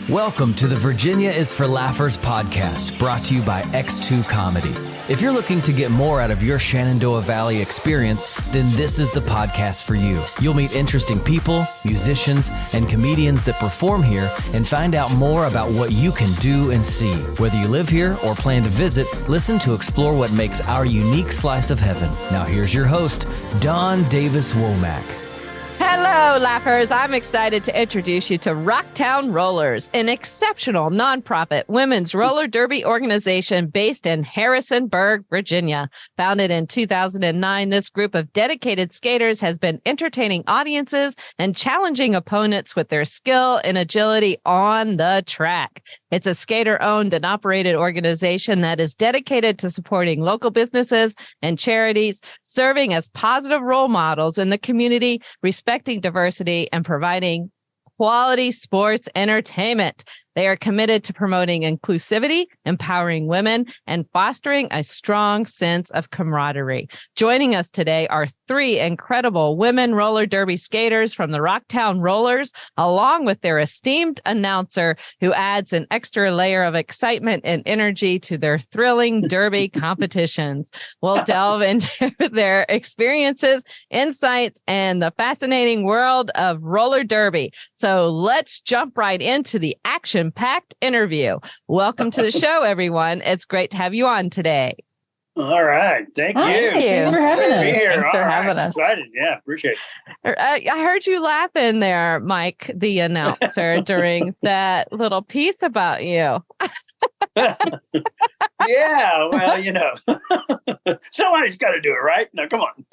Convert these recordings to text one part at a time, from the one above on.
Welcome to the Virginia is for Laughers podcast, brought to you by X2 Comedy. If you're looking to get more out of your Shenandoah Valley experience, then this is the podcast for you. You'll meet interesting people, musicians, and comedians that perform here and find out more about what you can do and see. Whether you live here or plan to visit, listen to explore what makes our unique slice of heaven. Now here's your host, Dawn Davis Womack. Hello, Laughers. I'm excited to introduce you to Rocktown Rollers, an exceptional nonprofit women's roller derby organization based in Harrisonburg, Virginia. Founded in 2009, this group of dedicated skaters has been entertaining audiences and challenging opponents with their skill and agility on the track. It's a skater-owned and operated organization that is dedicated to supporting local businesses and charities, serving as positive role models in the community, respecting diversity, and providing quality sports entertainment. They are committed to promoting inclusivity, empowering women, and fostering a strong sense of camaraderie. Joining us today are three incredible women roller derby skaters from the Rocktown Rollers, along with their esteemed announcer, who adds an extra layer of excitement and energy to their thrilling derby competitions. We'll delve into their experiences, insights, and the fascinating world of roller derby. So let's jump right into the action-packed interview. Welcome to the show, everyone. It's great to have you on today. All right. Thank you. Thanks for having us. Thanks for having us. Excited. Yeah, appreciate it. I heard you laughing there, Mike, the announcer, during that little piece about you. Yeah, well, you know, somebody's got to do it, right? Now, come on.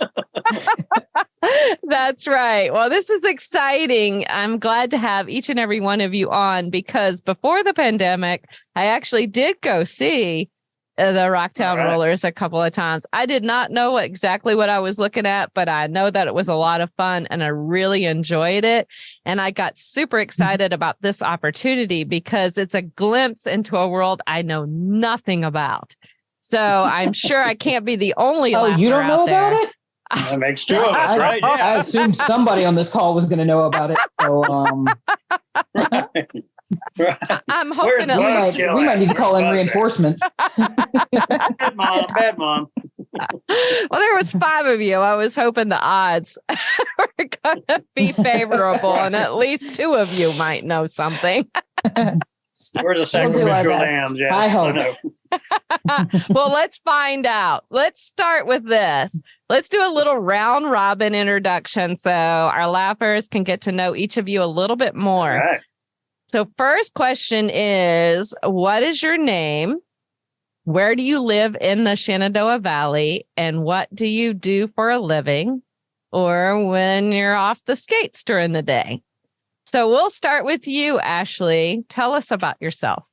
That's right. Well, this is exciting. I'm glad to have each and every one of you on because before the pandemic, I actually did go see the Rocktown Rollers a couple of times. I did not know exactly what I was looking at, but I know that it was a lot of fun and I really enjoyed it. And I got super excited about this opportunity because it's a glimpse into a world I know nothing about. So I'm sure I can't be the only laugher you don't know out there. about it? That makes two of us, right? Yeah. I assumed somebody on this call was going to know about it. So I'm hoping at least we might need to call in reinforcements. Bad mom. Well, there was 5 of you. I was hoping the odds were going to be favorable, and at least 2 of you might know something. We're the sacrificial lambs. Yes, I hope. Well, let's find out. Let's start with this. Let's do a little round robin introduction so our laughers can get to know each of you a little bit more. All right. So first question is, what is your name? Where do you live in the Shenandoah Valley? And what do you do for a living? Or when you're off the skates during the day? So we'll start with you, Ashley. Tell us about yourself.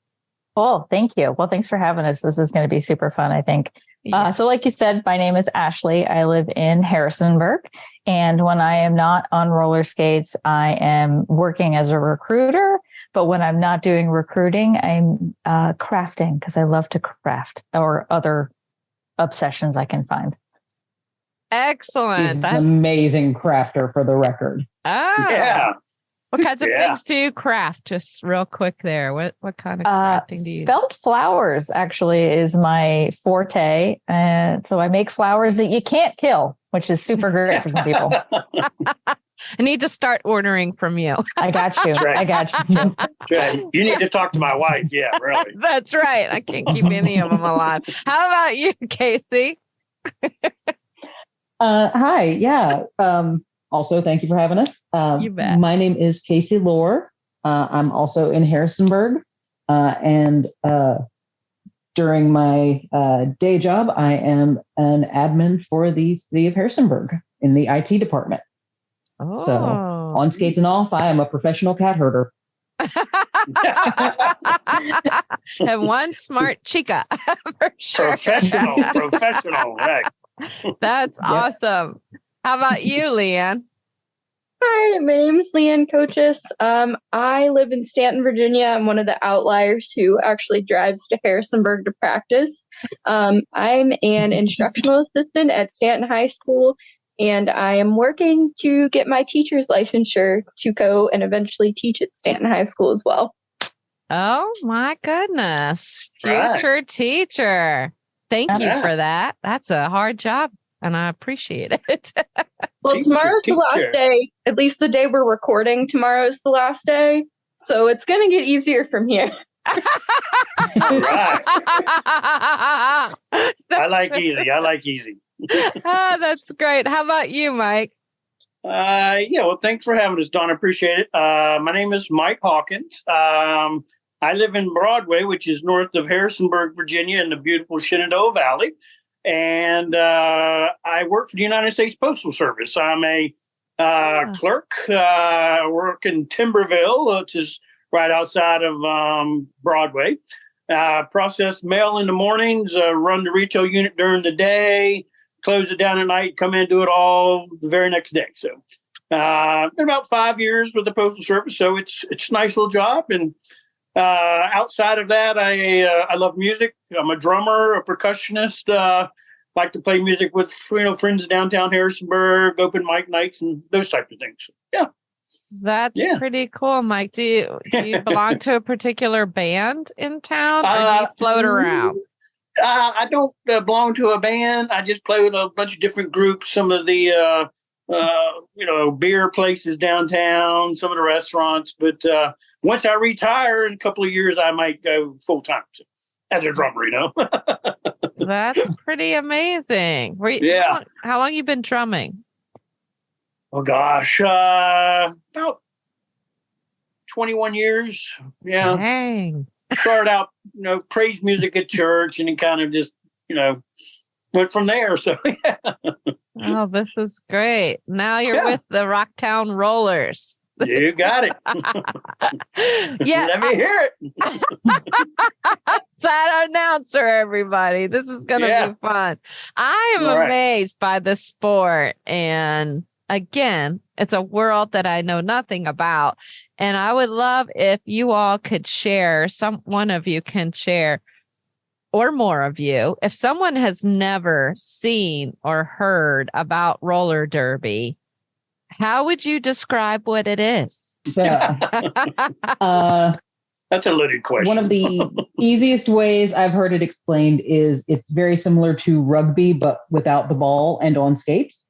Oh, thank you. Well, thanks for having us. This is going to be super fun, I think. So like you said, my name is Ashley. I live in Harrisonburg. And when I am not on roller skates, I am working as a recruiter. But when I'm not doing recruiting, I'm crafting because I love to craft or other obsessions I can find. Excellent. He's an amazing crafter, for the record. Oh, Yeah. What kinds of things do you craft? Just real quick there. What kind of crafting do you do? Felt flowers actually is my forte. So I make flowers that you can't kill, which is super great for some people. I need to start ordering from you. I got you. Right. I got you. Right. You need to talk to my wife. Yeah, really. That's right. I can't keep any of them alive. How about you, Casey? Hi. Yeah. Also, thank you for having us. You bet. My name is Casey Lohr. I'm also in Harrisonburg. And during my day job, I am an admin for the city of Harrisonburg in the IT department. Oh. So on skates and off, I am a professional cat herder. And one smart chica, for sure. Professional, right. That's awesome. How about you, Leanne? Hi, my name is Leanne Coaches. I live in Stanton, Virginia. I'm one of the outliers who actually drives to Harrisonburg to practice. I'm an instructional assistant at Stanton High School, and I am working to get my teacher's licensure to go and eventually teach at Stanton High School as well. Oh my goodness. Right. Future teacher. Thank you Yeah. for that. That's a hard job and I appreciate it. Well, Teacher, tomorrow's the last teacher. day. At least the day we're recording, tomorrow is the last day. So it's going to get easier from here. Right. I like easy. Oh, that's great. How about you, Mike? Well, thanks for having us, Don. I appreciate it. My name is Mike Hawkins. I live in Broadway, which is north of Harrisonburg, Virginia, in the beautiful Shenandoah Valley. And I work for the United States Postal Service. I'm a clerk. I work in Timberville, which is right outside of Broadway. Process mail in the mornings, run the retail unit during the day, close it down at night, come in and do it all the very next day. So been about 5 years with the Postal Service, so it's a nice little job. And outside of that, I love music. I'm a drummer, a percussionist. Like to play music with friends downtown Harrisonburg, open mic nights, and those types of things. Yeah. That's pretty cool, Mike. Do you belong to a particular band in town, or do you float around? I don't belong to a band. I just play with a bunch of different groups. Some of the beer places downtown, some of the restaurants. But once I retire in a couple of years, I might go full time as a drummer. That's pretty amazing. How long you been drumming? Oh gosh, about 21 years. Yeah. Dang. Started out, praise music at church, and it kind of just, went from there. So yeah. Oh, this is great. Now you're with the Rocktown Rollers. You got it. Yeah. Let me hear it. Side announcer, everybody. This is going to be fun. I am amazed by the sport. And again, it's a world that I know nothing about. And I would love if you all could share, one of you can share, or more of you, if someone has never seen or heard about roller derby, how would you describe what it is? So, that's a loaded question. One of the easiest ways I've heard it explained is it's very similar to rugby, but without the ball and on skates.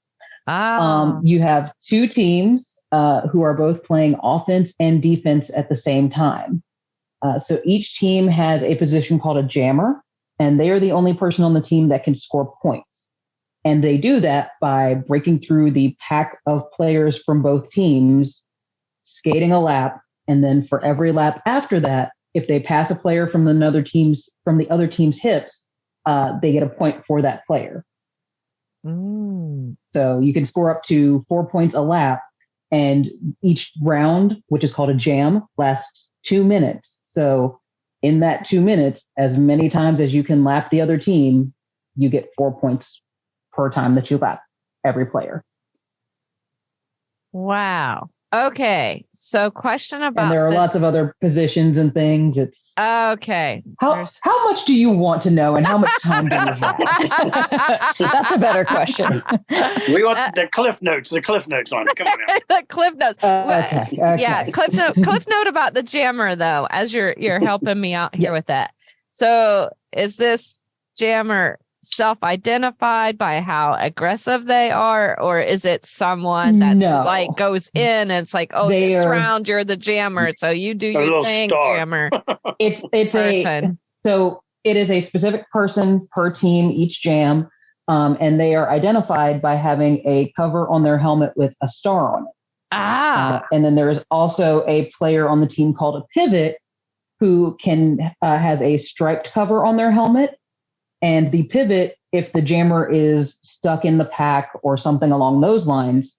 You have two teams who are both playing offense and defense at the same time. So each team has a position called a jammer, and they are the only person on the team that can score points. And they do that by breaking through the pack of players from both teams, skating a lap, and then for every lap after that, if they pass a player from the other team's hips, they get a point for that player. So you can score up to 4 points a lap, and each round, which is called a jam, lasts 2 minutes. So in that 2 minutes, as many times as you can lap the other team, you get 4 points per time that you lap every player. Wow. Okay. So question about... And there are lots of other positions and things. It's okay. How much do you want to know, and how much time do you have? That's a better question. We want the cliff notes on it. Come on now. The cliff notes. Okay. Yeah. Cliff note about the jammer, though, as you're helping me out here with that. So is this jammer self-identified by how aggressive they are, or is it someone that's like goes in and it's like, oh, this round you're the jammer, so you do your thing, jammer? It's so it is a specific person per team each jam, and they are identified by having a cover on their helmet with a star on it. And then there is also a player on the team called a pivot who has a striped cover on their helmet. And the pivot, if the jammer is stuck in the pack or something along those lines,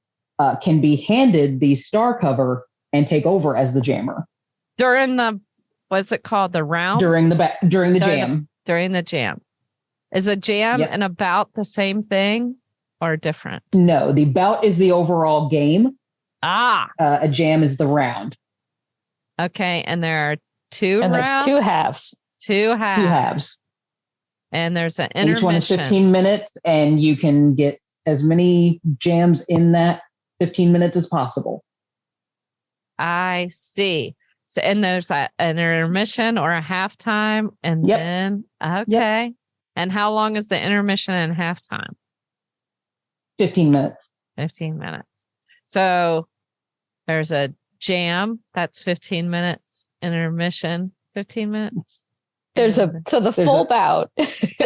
can be handed the star cover and take over as the jammer. During the, what's it called? The round? During the jam. During the jam. Is a jam and a bout the same thing or different? No, the bout is the overall game. A jam is the round. Okay. And there are two rounds? There's two halves. Two halves. And there's an intermission. Each one is 15 minutes, and you can get as many jams in that 15 minutes as possible. I see. So, and there's an intermission or a halftime, and Yep. then okay. And how long is the intermission and halftime? 15 minutes. 15 minutes. So there's a jam, that's 15 minutes. Intermission, 15 minutes. There's the full bout.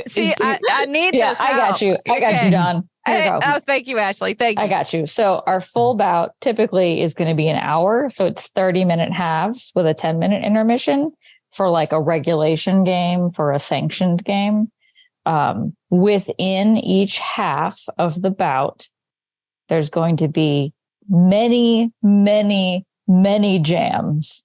See, I need this. I got you. I got you, Don. Here you go. Thank you, Ashley. Thank you. I got you. So our full bout typically is going to be an hour. So it's 30-minute halves with a 10-minute intermission for like a regulation game, for a sanctioned game. Within each half of the bout, there's going to be many, many, many jams.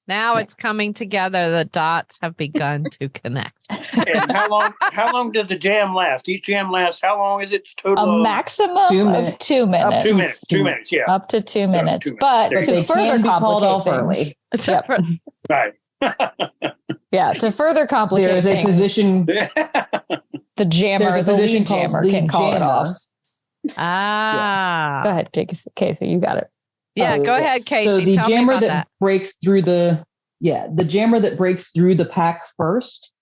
Now it's coming together. The dots have begun to connect. And how long does the jam last? Each jam lasts, how long is it total? A maximum of 2 minutes. Up 2 minutes. 2 minutes, yeah. Up to 2 minutes. 2 minutes. But There you to go. further complicate things. Yep. Right. Yeah, to further complicate There is a things, position. the jammer, There's a the position lead called jammer lead can call it jammer. off. Go ahead, Casey, you got it. Yeah, go ahead, Casey. So the Tell me jammer about that that. breaks through the jammer that breaks through the pack first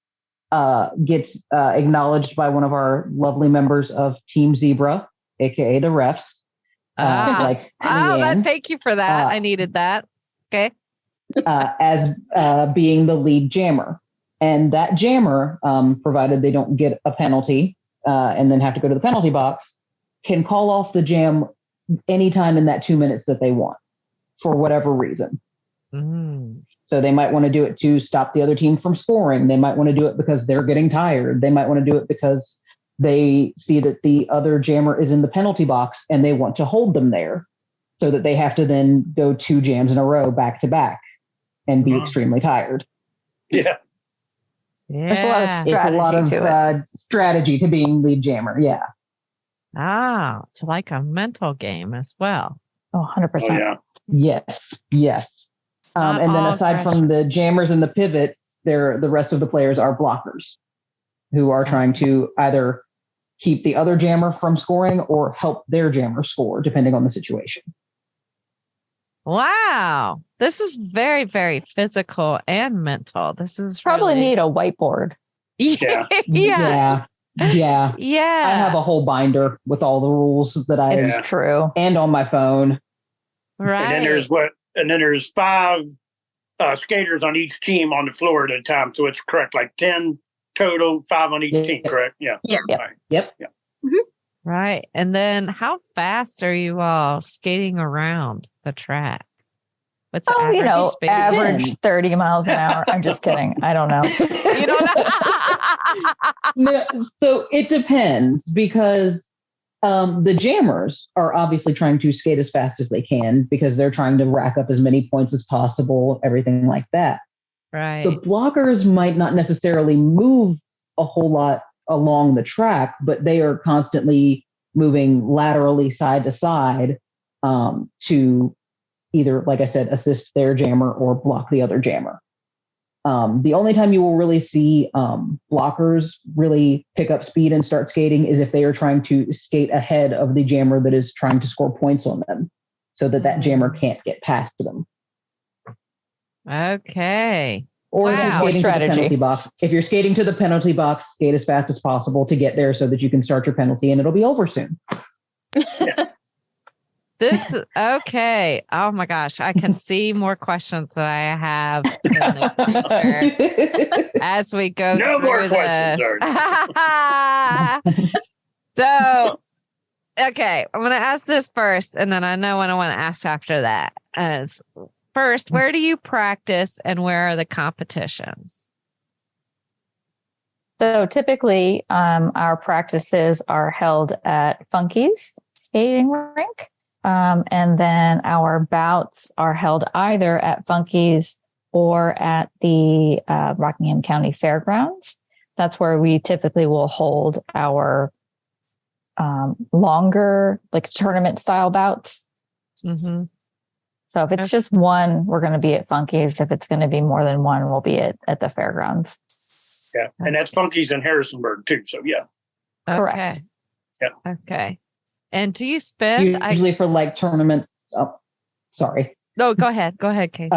gets acknowledged by one of our lovely members of Team Zebra, aka the refs. Thank you for that. I needed that. Okay. As being the lead jammer. And that jammer, provided they don't get a penalty and then have to go to the penalty box, can call off the jam anytime in that 2 minutes that they want for whatever reason. So they might want to do it to stop the other team from scoring. They might want to do it because they're getting tired. They might want to do it because they see that the other jammer is in the penalty box and they want to hold them there so that they have to then go 2 jams in a row back to back and be extremely tired. Yeah. There's a lot of strategy it's a lot of to it. strategy to being lead jammer. Yeah. It's like a mental game as well. Oh, 100%. Oh, yeah. Yes. And then aside from the jammers and the pivots, the rest of the players are blockers who are trying to either keep the other jammer from scoring or help their jammer score, depending on the situation. Wow. This is very, very physical and mental. This is Probably need a whiteboard. Yeah. Yeah. Yeah. I have a whole binder with all the rules that I It's true. and on my phone. Right. And then there's 5 skaters on each team on the floor at a time. So it's correct, like 10 total, 5 on each team, correct? Yeah. Yeah. Right. Yep. Yeah. Right. And then how fast are you all skating around the track? What's the average speed? Average 30 miles an hour. I'm just kidding. I don't know. You don't know? No, so it depends because the jammers are obviously trying to skate as fast as they can because they're trying to rack up as many points as possible, everything like that. Right. The blockers might not necessarily move a whole lot along the track, but they are constantly moving laterally side to side to either, like I said, assist their jammer or block the other jammer. The only time you will really see blockers really pick up speed and start skating is if they are trying to skate ahead of the jammer that is trying to score points on them so that jammer can't get past them. Okay. Or if you're skating to the penalty box. If you're skating to the penalty box, skate as fast as possible to get there so that you can start your penalty and it'll be over soon. Okay. Oh my gosh. I can see more questions that I have in the future as we go No through more this. questions. So, okay. I'm going to ask this first, and then I know what I want to ask after that. As first, where do you practice and where are the competitions? So typically, our practices are held at Funky's skating rink. And then our bouts are held either at Funky's or at the Rockingham County Fairgrounds. That's where we typically will hold our longer, like tournament style bouts. Mm-hmm. So if it's just one, we're going to be at Funky's. If it's going to be more than one, we'll be at the fairgrounds. Yeah. And that's Funky's in Harrisonburg too. So yeah. Correct. Yeah. Okay. And do you spend Usually for like tournaments? Oh, sorry. No, go ahead. Go ahead, Kate.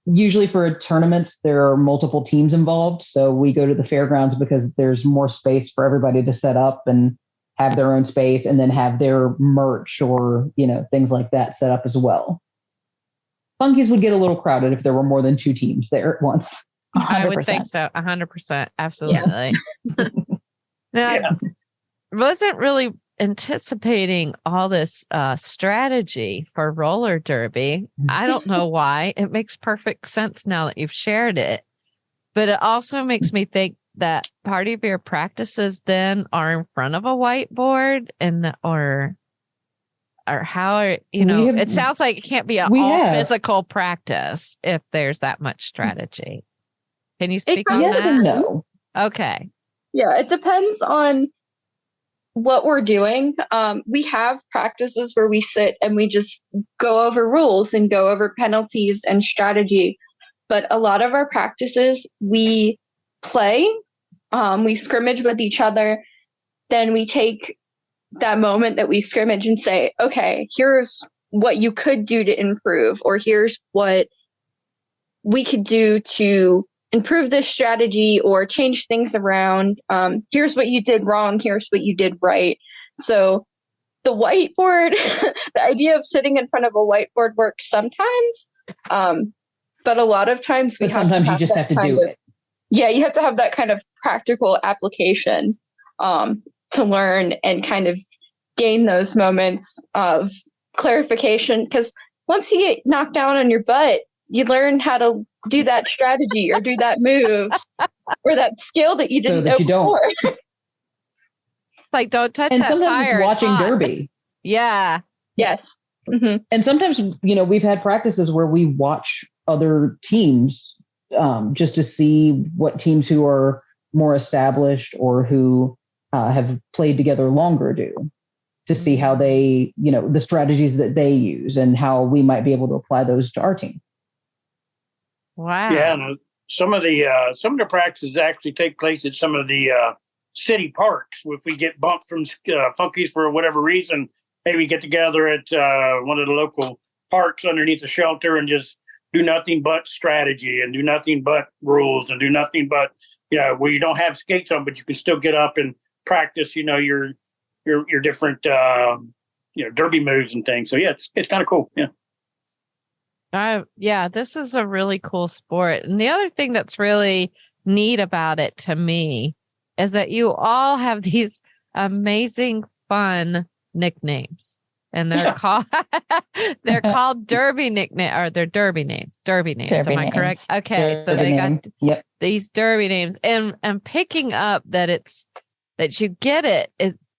Usually for tournaments, there are multiple teams involved. So we go to the fairgrounds because there's more space for everybody to set up and have their own space and then have their merch or, things like that set up as well. Funkies would get a little crowded if there were more than two teams there at once. 100%. I would think so. 100%. Absolutely. Now, I wasn't really anticipating all this strategy for roller derby. I don't know why. It makes perfect sense now that you've shared it. But it also makes me think that part of your practices then are in front of a whiteboard or how are, it sounds like it can't be all physical practice if there's that much strategy. Can you speak on that? And no. Okay. Yeah, it depends on what we're doing. We have practices where we sit and we just go over rules and go over penalties and strategy. But a lot of our practices, we play, we scrimmage with each other. Then we take that moment that we scrimmage and say, okay, here's what you could do to improve, or here's what we could do to improve this strategy or change things around. Here's what you did wrong. Here's what you did right. So the whiteboard, the idea of sitting in front of a whiteboard works sometimes. But a lot of times sometimes you just have to do it. Yeah, you have to have that kind of practical application to learn and kind of gain those moments of clarification. Because once you get knocked down on your butt, you learn how to do that strategy or do that move or that skill that you didn't know before. It's like, don't touch and that sometimes fire. It's watching derby. Yeah. Yes. Mm-hmm. And sometimes, we've had practices where we watch other teams just to see what teams who are more established or who have played together longer do, to see how they, the strategies that they use and how we might be able to apply those to our team. Wow. Yeah, and some of the practices actually take place at some of the city parks. If we get bumped from Funkies for whatever reason, maybe we get together at one of the local parks underneath the shelter and just do nothing but strategy and do nothing but rules and do nothing but, where you don't have skates on, but you can still get up and practice, your different, derby moves and things. So yeah, it's kind of cool. Yeah. Yeah, this is a really cool sport. And the other thing that's really neat about it to me is that you all have these amazing, fun nicknames. And they're called derby nickname, or they're derby names. Derby names. Am I correct? Okay. So they got these derby names. And picking up that you get it.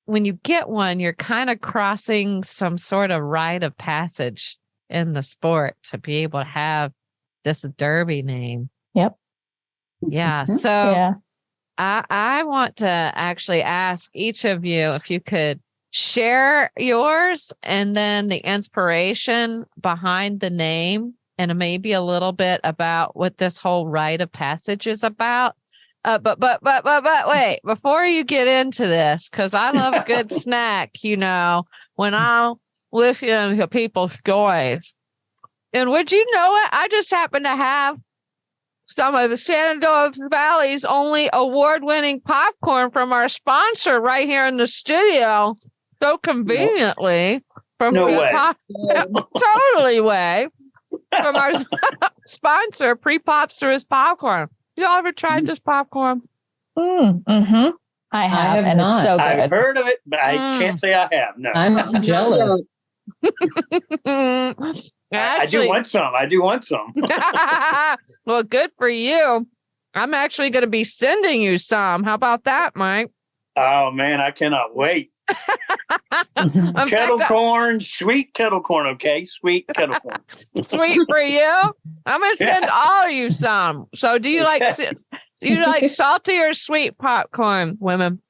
When you get one, you're kind of crossing some sort of rite of passage in the sport to be able to have this derby name. Yep. Yeah. So I want to actually ask each of you if you could share yours and then the inspiration behind the name and maybe a little bit about what this whole rite of passage is about. But wait, before you get into this, because I love a good snack, when I'll listen to people's stories. And would you know it? I just happen to have some of the Shenandoah Valley's only award-winning popcorn from our sponsor right here in the studio. So conveniently from totally way from our sponsor, Pre-Popster's popcorn. Y'all ever tried this popcorn? Mm-hmm. I have, and not. It's so good. I've heard of it, but I can't say I have. No, I'm jealous. I do want some. Well, good for you. I'm actually going to be sending you some. How about that, Mike? Oh man, I cannot wait. Kettle corn, sweet kettle corn. Okay, sweet kettle corn. Sweet for you. I'm going to send all of you some. So, do you like salty or sweet popcorn, women?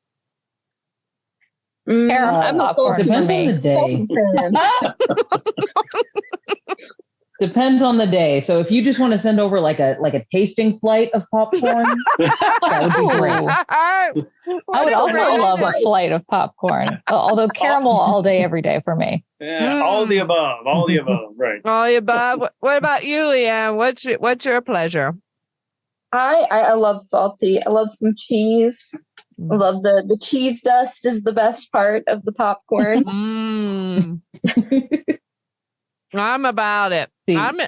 Caramel popcorn. Depends on the day. Depends on the day. So if you just want to send over like a tasting flight of popcorn, that would be great. I would also love a flight of popcorn, although caramel all day, every day for me. Yeah, all the above, right? All the above. What about you, Leanne? What's your pleasure? I love salty. I love some cheese. I love the cheese dust is the best part of the popcorn. I'm about it. I'm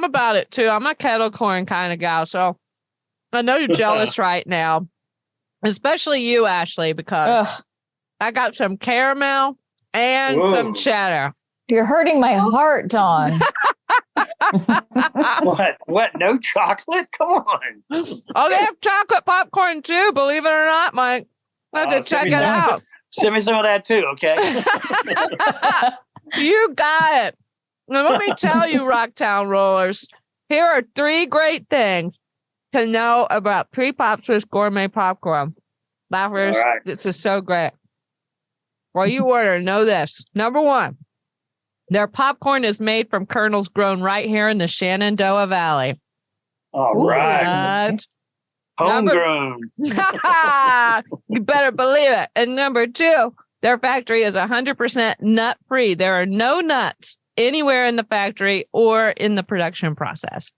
about it too. I'm a kettle corn kind of gal. So I know you're jealous right now, especially you, Ashley, because I got some caramel and some cheddar. You're hurting my heart, Dawn. What? No chocolate? Come on. Oh, they have chocolate popcorn too, believe it or not, Mike. I have to check it out. Send me some of that too, okay? You got it. Now, let me tell you, Rocktown Rollers, here are 3 great things to know about Pre-Popsters Gourmet Popcorn. Laughers, right. This is so great. While you order, know this. Number 1, their popcorn is made from kernels grown right here in the Shenandoah Valley. All right. Homegrown. You better believe it. And number 2, their factory is 100% nut free. There are no nuts anywhere in the factory or in the production process.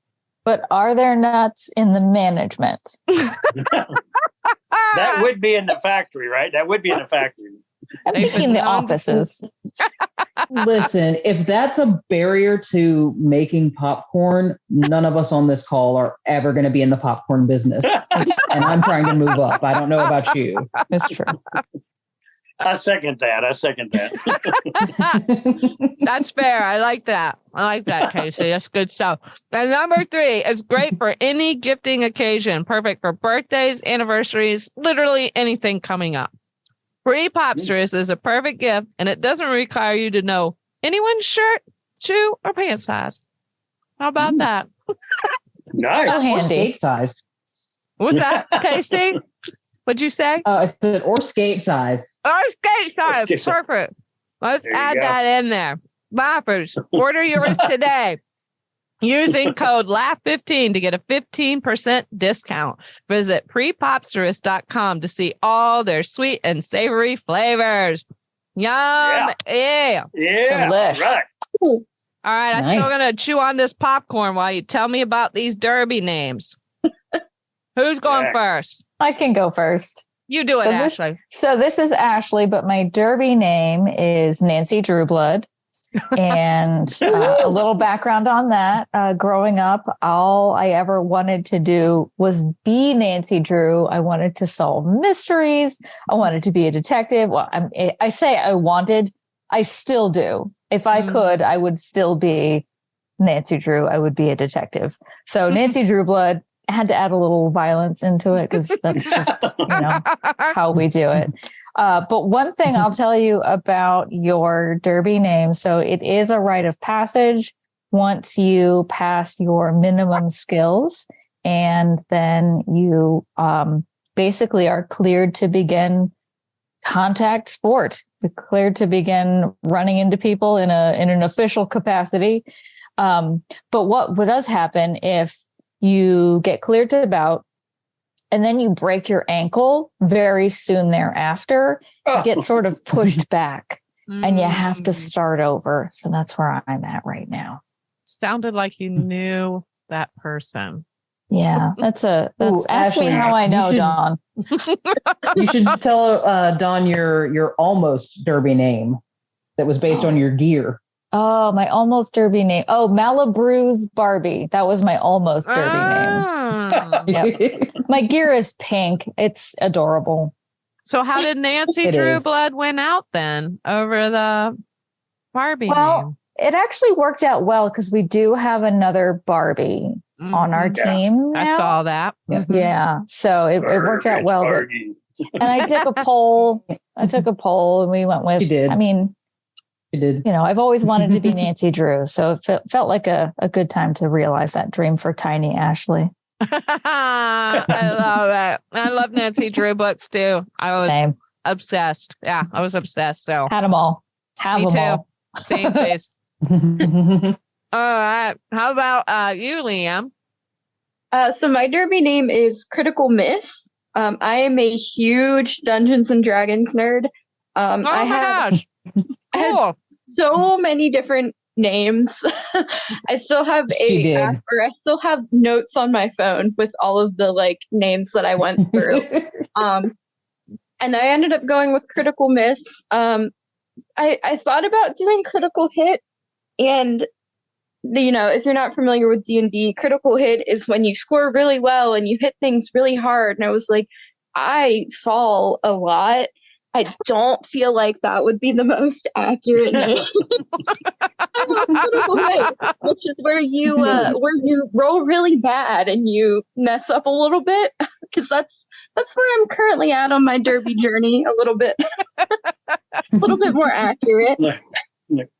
But are there nuts in the management? That would be in the factory, right? That would be in the factory. I'm thinking the offices. Listen, if that's a barrier to making popcorn, none of us on this call are ever going to be in the popcorn business. And I'm trying to move up. I don't know about you. It's true. I second that. That's fair. I like that, Casey. That's good stuff. And number 3 is great for any gifting occasion. Perfect for birthdays, anniversaries, literally anything coming up. Pre-Popsters is a perfect gift, and it doesn't require you to know anyone's shirt, shoe, or pant size. How about that? Nice. So handy. Skate size. What's that, Casey? What'd you say? I said, or skate size. Or skate size. Perfect. Let's add that in there. Laughers, order yours today using code LAUGH15 to get a 15% discount. Visit prepopsterous.com to see all their sweet and savory flavors. Yum. Yeah. Delish. Right. All right. I'm Nice. still going to chew on this popcorn while you tell me about these derby names. Who's going first? I can go first. You do it, So Ashley. This is Ashley, but my derby name is Nancy Drewblood. And a little background on that. Growing up, all I ever wanted to do was be Nancy Drew. I wanted to solve mysteries. I wanted to be a detective. Well, I say I wanted. I still do. If I could, I would still be Nancy Drew. I would be a detective. So Nancy Drewblood. I had to add a little violence into it because that's just how we do it. But one thing I'll tell you about your derby name. So it is a rite of passage once you pass your minimum skills, and then you basically are cleared to begin contact sport. You're cleared to begin running into people in an official capacity. But what does happen if you get cleared to bout, and then you break your ankle very soon thereafter, you get sort of pushed back and you have to start over. So that's where I'm at right now. Sounded like you knew that person. Yeah, that's ask Ashley, me how I know, Dawn. You should tell Dawn your almost derby name that was based on your gear. Oh, my almost derby name. Oh, Malibu's Barbie. That was my almost derby name. Yep. My gear is pink. It's adorable. So how did Nancy Drewblood win out then over the Barbie name? It actually worked out well because we do have another Barbie on our team now. I saw that. Yeah. So it worked out well. And I took a poll. And we went with, You did. I mean, You did. I've always wanted to be Nancy Drew. So it felt like a good time to realize that dream for tiny Ashley. I love that. I love Nancy Drew books too. I was obsessed. Yeah, I was obsessed. So had them all. Have me them too. all. Same taste. All right. How about you, Liam? So my derby name is Critical Miss. I am a huge Dungeons and Dragons nerd. Oh my gosh. Cool. So many different names. I still have I still have notes on my phone with all of the like names that I went through. And I ended up going with Critical Miss. I thought about doing Critical Hit, and if you're not familiar with D&D, Critical Hit is when you score really well and you hit things really hard. And I was like, I fall a lot. I don't feel like that would be the most accurate name. Critical Hit, which is where you roll really bad and you mess up a little bit, because that's where I'm currently at on my derby journey. A little bit more accurate.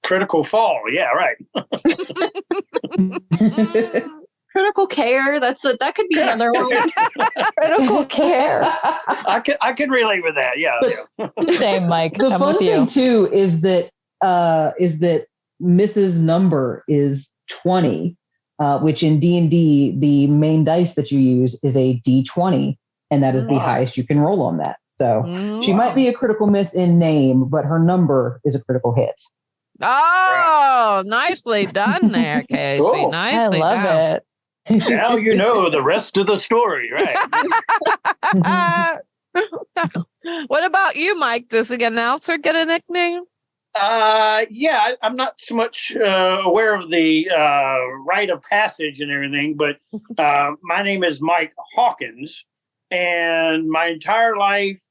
Critical fall, yeah, right. Critical care. That could be another one. Critical care. I can relate with that. Yeah. Same, Mike. The I'm fun with thing you. too is that Mrs. number is 20, which in D&D the main dice that you use is a D20, and that is the highest you can roll on that. So she might be a critical miss in name, but her number is a critical hit. Oh, nicely done there, Casey. Cool. Nicely I love done. it. Now you know the rest of the story, right? What about you, Mike? Does the announcer get a nickname? Yeah, I'm not so much aware of the rite of passage and everything, but my name is Mike Hawkins, and my entire life,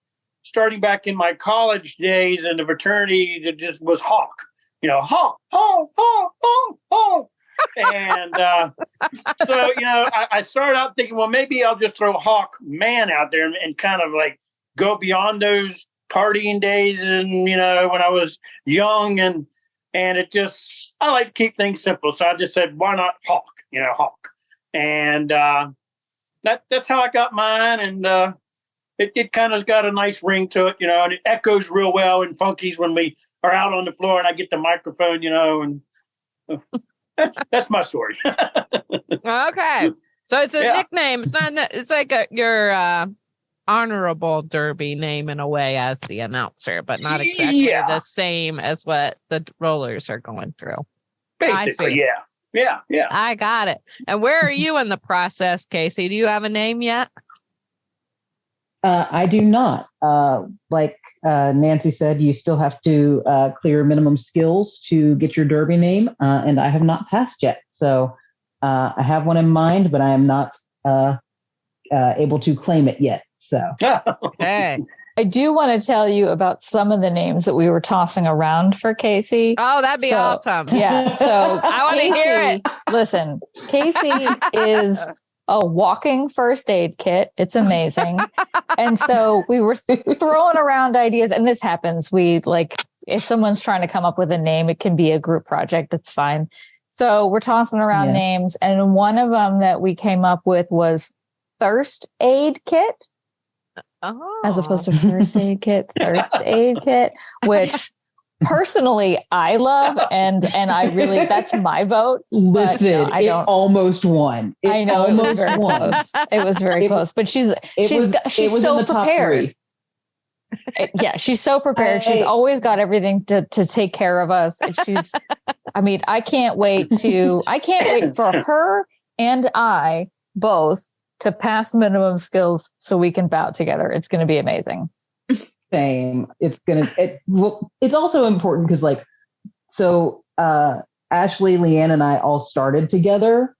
starting back in my college days in the fraternity, it just was Hawk. Hawk, Hawk, Hawk, Hawk, Hawk. And so, I started out thinking, well, maybe I'll just throw Hawk Man out there and kind of like go beyond those partying days and, when I was young and it just, I like to keep things simple. So I just said, why not Hawk, Hawk. And that's how I got mine. And it kind of got a nice ring to it, and it echoes real well in Funkies when we are out on the floor and I get the microphone, and that's my story. Okay. So it's a nickname. It's not. It's like your honorable derby name in a way as the announcer, but not exactly the same as what the rollers are going through. Basically, yeah. I got it. And where are you in the process, Casey? Do you have a name yet? I do not. Like Nancy said, you still have to clear minimum skills to get your derby name, and I have not passed yet. So I have one in mind, but I am not able to claim it yet. So Okay. I do want to tell you about some of the names that we were tossing around for Casey. Oh, that'd be awesome. Yeah. So I want to hear it. Listen, Casey is a walking first aid kit. It's amazing. And so we were throwing around ideas, and this happens. If someone's trying to come up with a name, it can be a group project. It's fine. So we're tossing around names. And one of them that we came up with was Thirst Aid Kit. Oh. As opposed to First Aid Kit, Thirst Aid Kit, which personally I love, and I really, that's my vote. Listen, I don't. Almost won. I know, almost very won. close. It was very close, but she's so prepared. Yeah, she's so prepared. She's always got everything to take care of us. And I can't wait for her and I both to pass minimum skills so we can bout together. It's going to be amazing. Same. It's also important because Ashley, Leanne, and I all started together.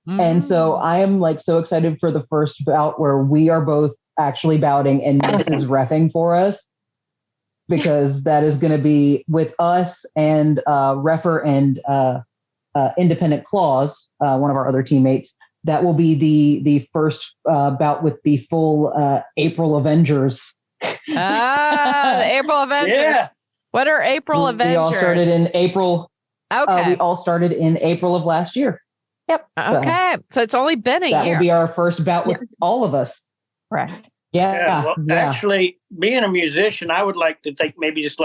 And so I am so excited for the first bout where we are both actually bouting and this is reffing for us, because that is going to be with us and Reffer and Independent Claws, one of our other teammates. That will be the first bout with the full April Avengers. The April Avengers. Yeah. What are April Avengers? We all started in April. Okay. We all started in April of last year. Yep. Okay. So it's only been a year. That will be our first bout with all of us. Right. Yeah. Well, actually, being a musician, I would like to take maybe just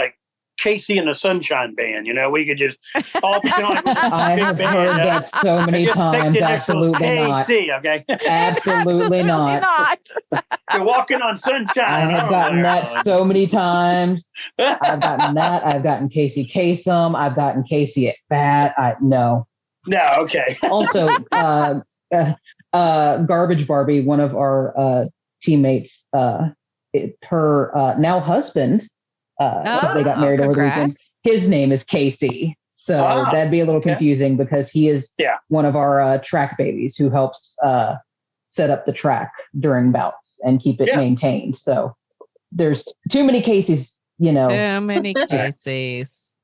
Casey and the Sunshine Band. We could just all like, I have heard that so many times. Absolutely not. KC, okay? Absolutely not. You're walking on sunshine. I have gotten that so many times. I've gotten that. I've gotten Casey Kasem. I've gotten Casey at bat. No. No, okay. Also, Garbage Barbie, one of our teammates, her now husband, they got married over the weekend. His name is Casey. So that'd be a little confusing because he is one of our track babies who helps set up the track during bouts and keep it maintained. So there's too many Caseys, Too many Caseys.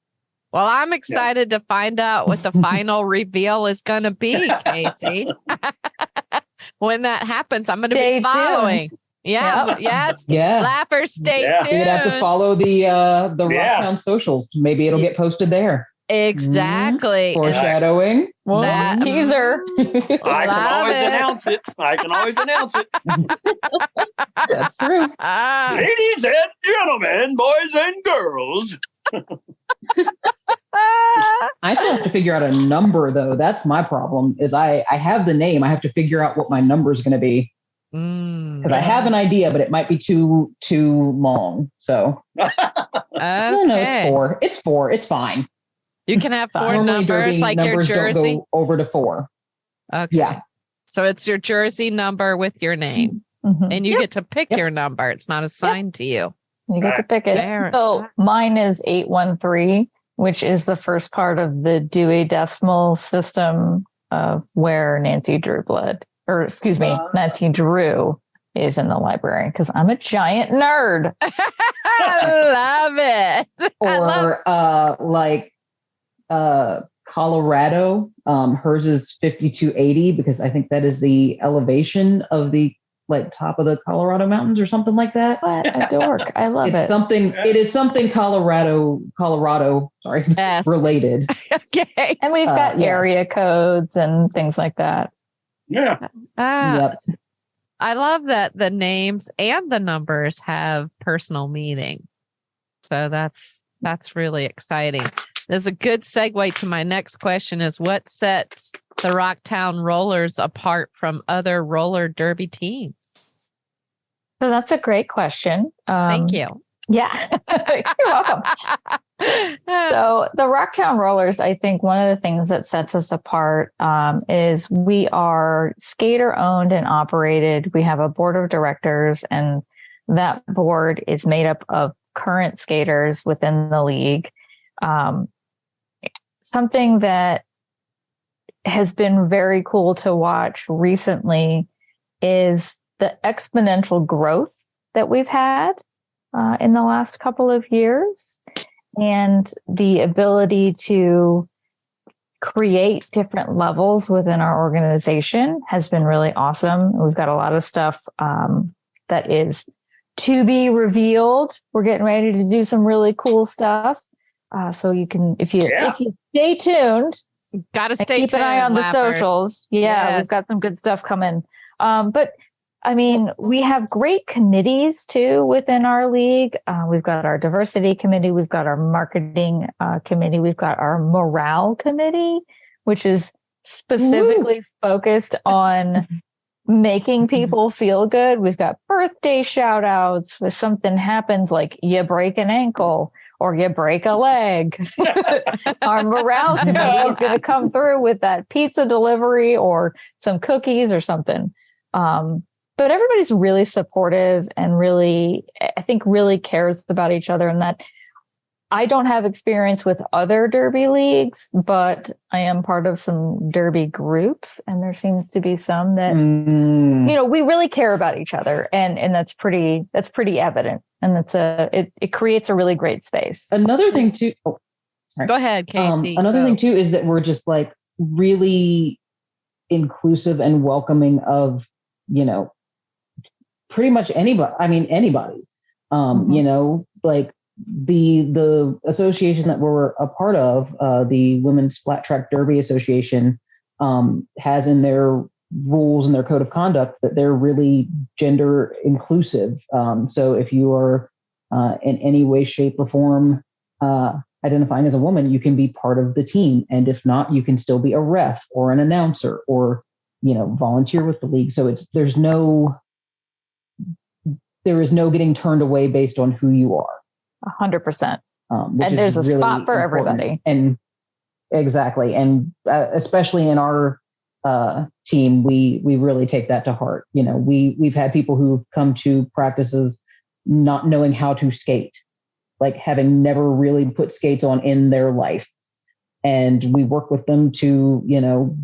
Well, I'm excited to find out what the final reveal is going to be, Casey. When that happens, I'm going to be following. Tuned. Yeah. Yep. Yes. Yeah. Lappers, stay tuned. You'd have to follow the Rocktown socials. Maybe it'll get posted there. Exactly. Foreshadowing. That teaser. I can always announce it. That's true. Ladies and gentlemen, boys and girls. I still have to figure out a number, though. That's my problem. Is I have the name. I have to figure out what my number is going to be. Because I have an idea, but it might be too long. So no, it's 4. It's 4. It's fine. You can have 4 numbers, like your jersey. Don't go over to 4. Okay. Yeah. So it's your jersey number with your name, and you get to pick your number. It's not assigned to you. You get to pick it. So mine is 813, which is the first part of the Dewey Decimal System of where Nancy Drew bled. Or excuse me, Nancy Drew is in the library because I'm a giant nerd. I love it. Or Colorado, hers is 5280 because I think that is the elevation of the top of the Colorado mountains or something like that. What a dork. I love it. It is something Colorado, related. Okay. And we've got area codes and things like that. Yeah. Yep. I love that the names and the numbers have personal meaning. So that's really exciting. There's a good segue to my next question is what sets the Rocktown Rollers apart from other roller derby teams? So that's a great question. Thank you. Yeah, you're welcome. So the Rocktown Rollers, I think one of the things that sets us apart is we are skater owned and operated. We have a board of directors, and that board is made up of current skaters within the league. Something that has been very cool to watch recently is the exponential growth that we've had in the last couple of years, and the ability to create different levels within our organization has been really awesome. We've got a lot of stuff that is to be revealed. We're getting ready to do some really cool stuff. So you can, if you stay tuned, got to stay keep tuned, an eye on the Lappers. socials. Yeah, we've got some good stuff coming. But I mean, we have great committees too within our league. We've got our diversity committee. We've got our marketing committee. We've got our morale committee, which is specifically focused on making people feel good. We've got birthday shout outs. If something happens, like you break an ankle or you break a leg, our morale committee is going to come through with that pizza delivery or some cookies or something. But everybody's really supportive and really cares about each other. And that I don't have experience with other derby leagues, but I am part of some derby groups. And there seems to be some that, we really care about each other. And that's pretty evident. And it creates a really great space. Another thing too. Go ahead, Casey. Another thing too is that we're just really inclusive and welcoming of, pretty much anybody. I mean, anybody, the association that we're a part of, the Women's Flat Track Derby Association, has in their rules and their code of conduct that they're really gender inclusive. So if you are in any way, shape, or form identifying as a woman, you can be part of the team. And if not, you can still be a ref or an announcer or, volunteer with the league. So there is no getting turned away based on who you are. 100%. And there's a really spot for everybody. And exactly. And especially in our team, we really take that to heart. We've had people who've come to practices not knowing how to skate, like having never really put skates on in their life. And we work with them to,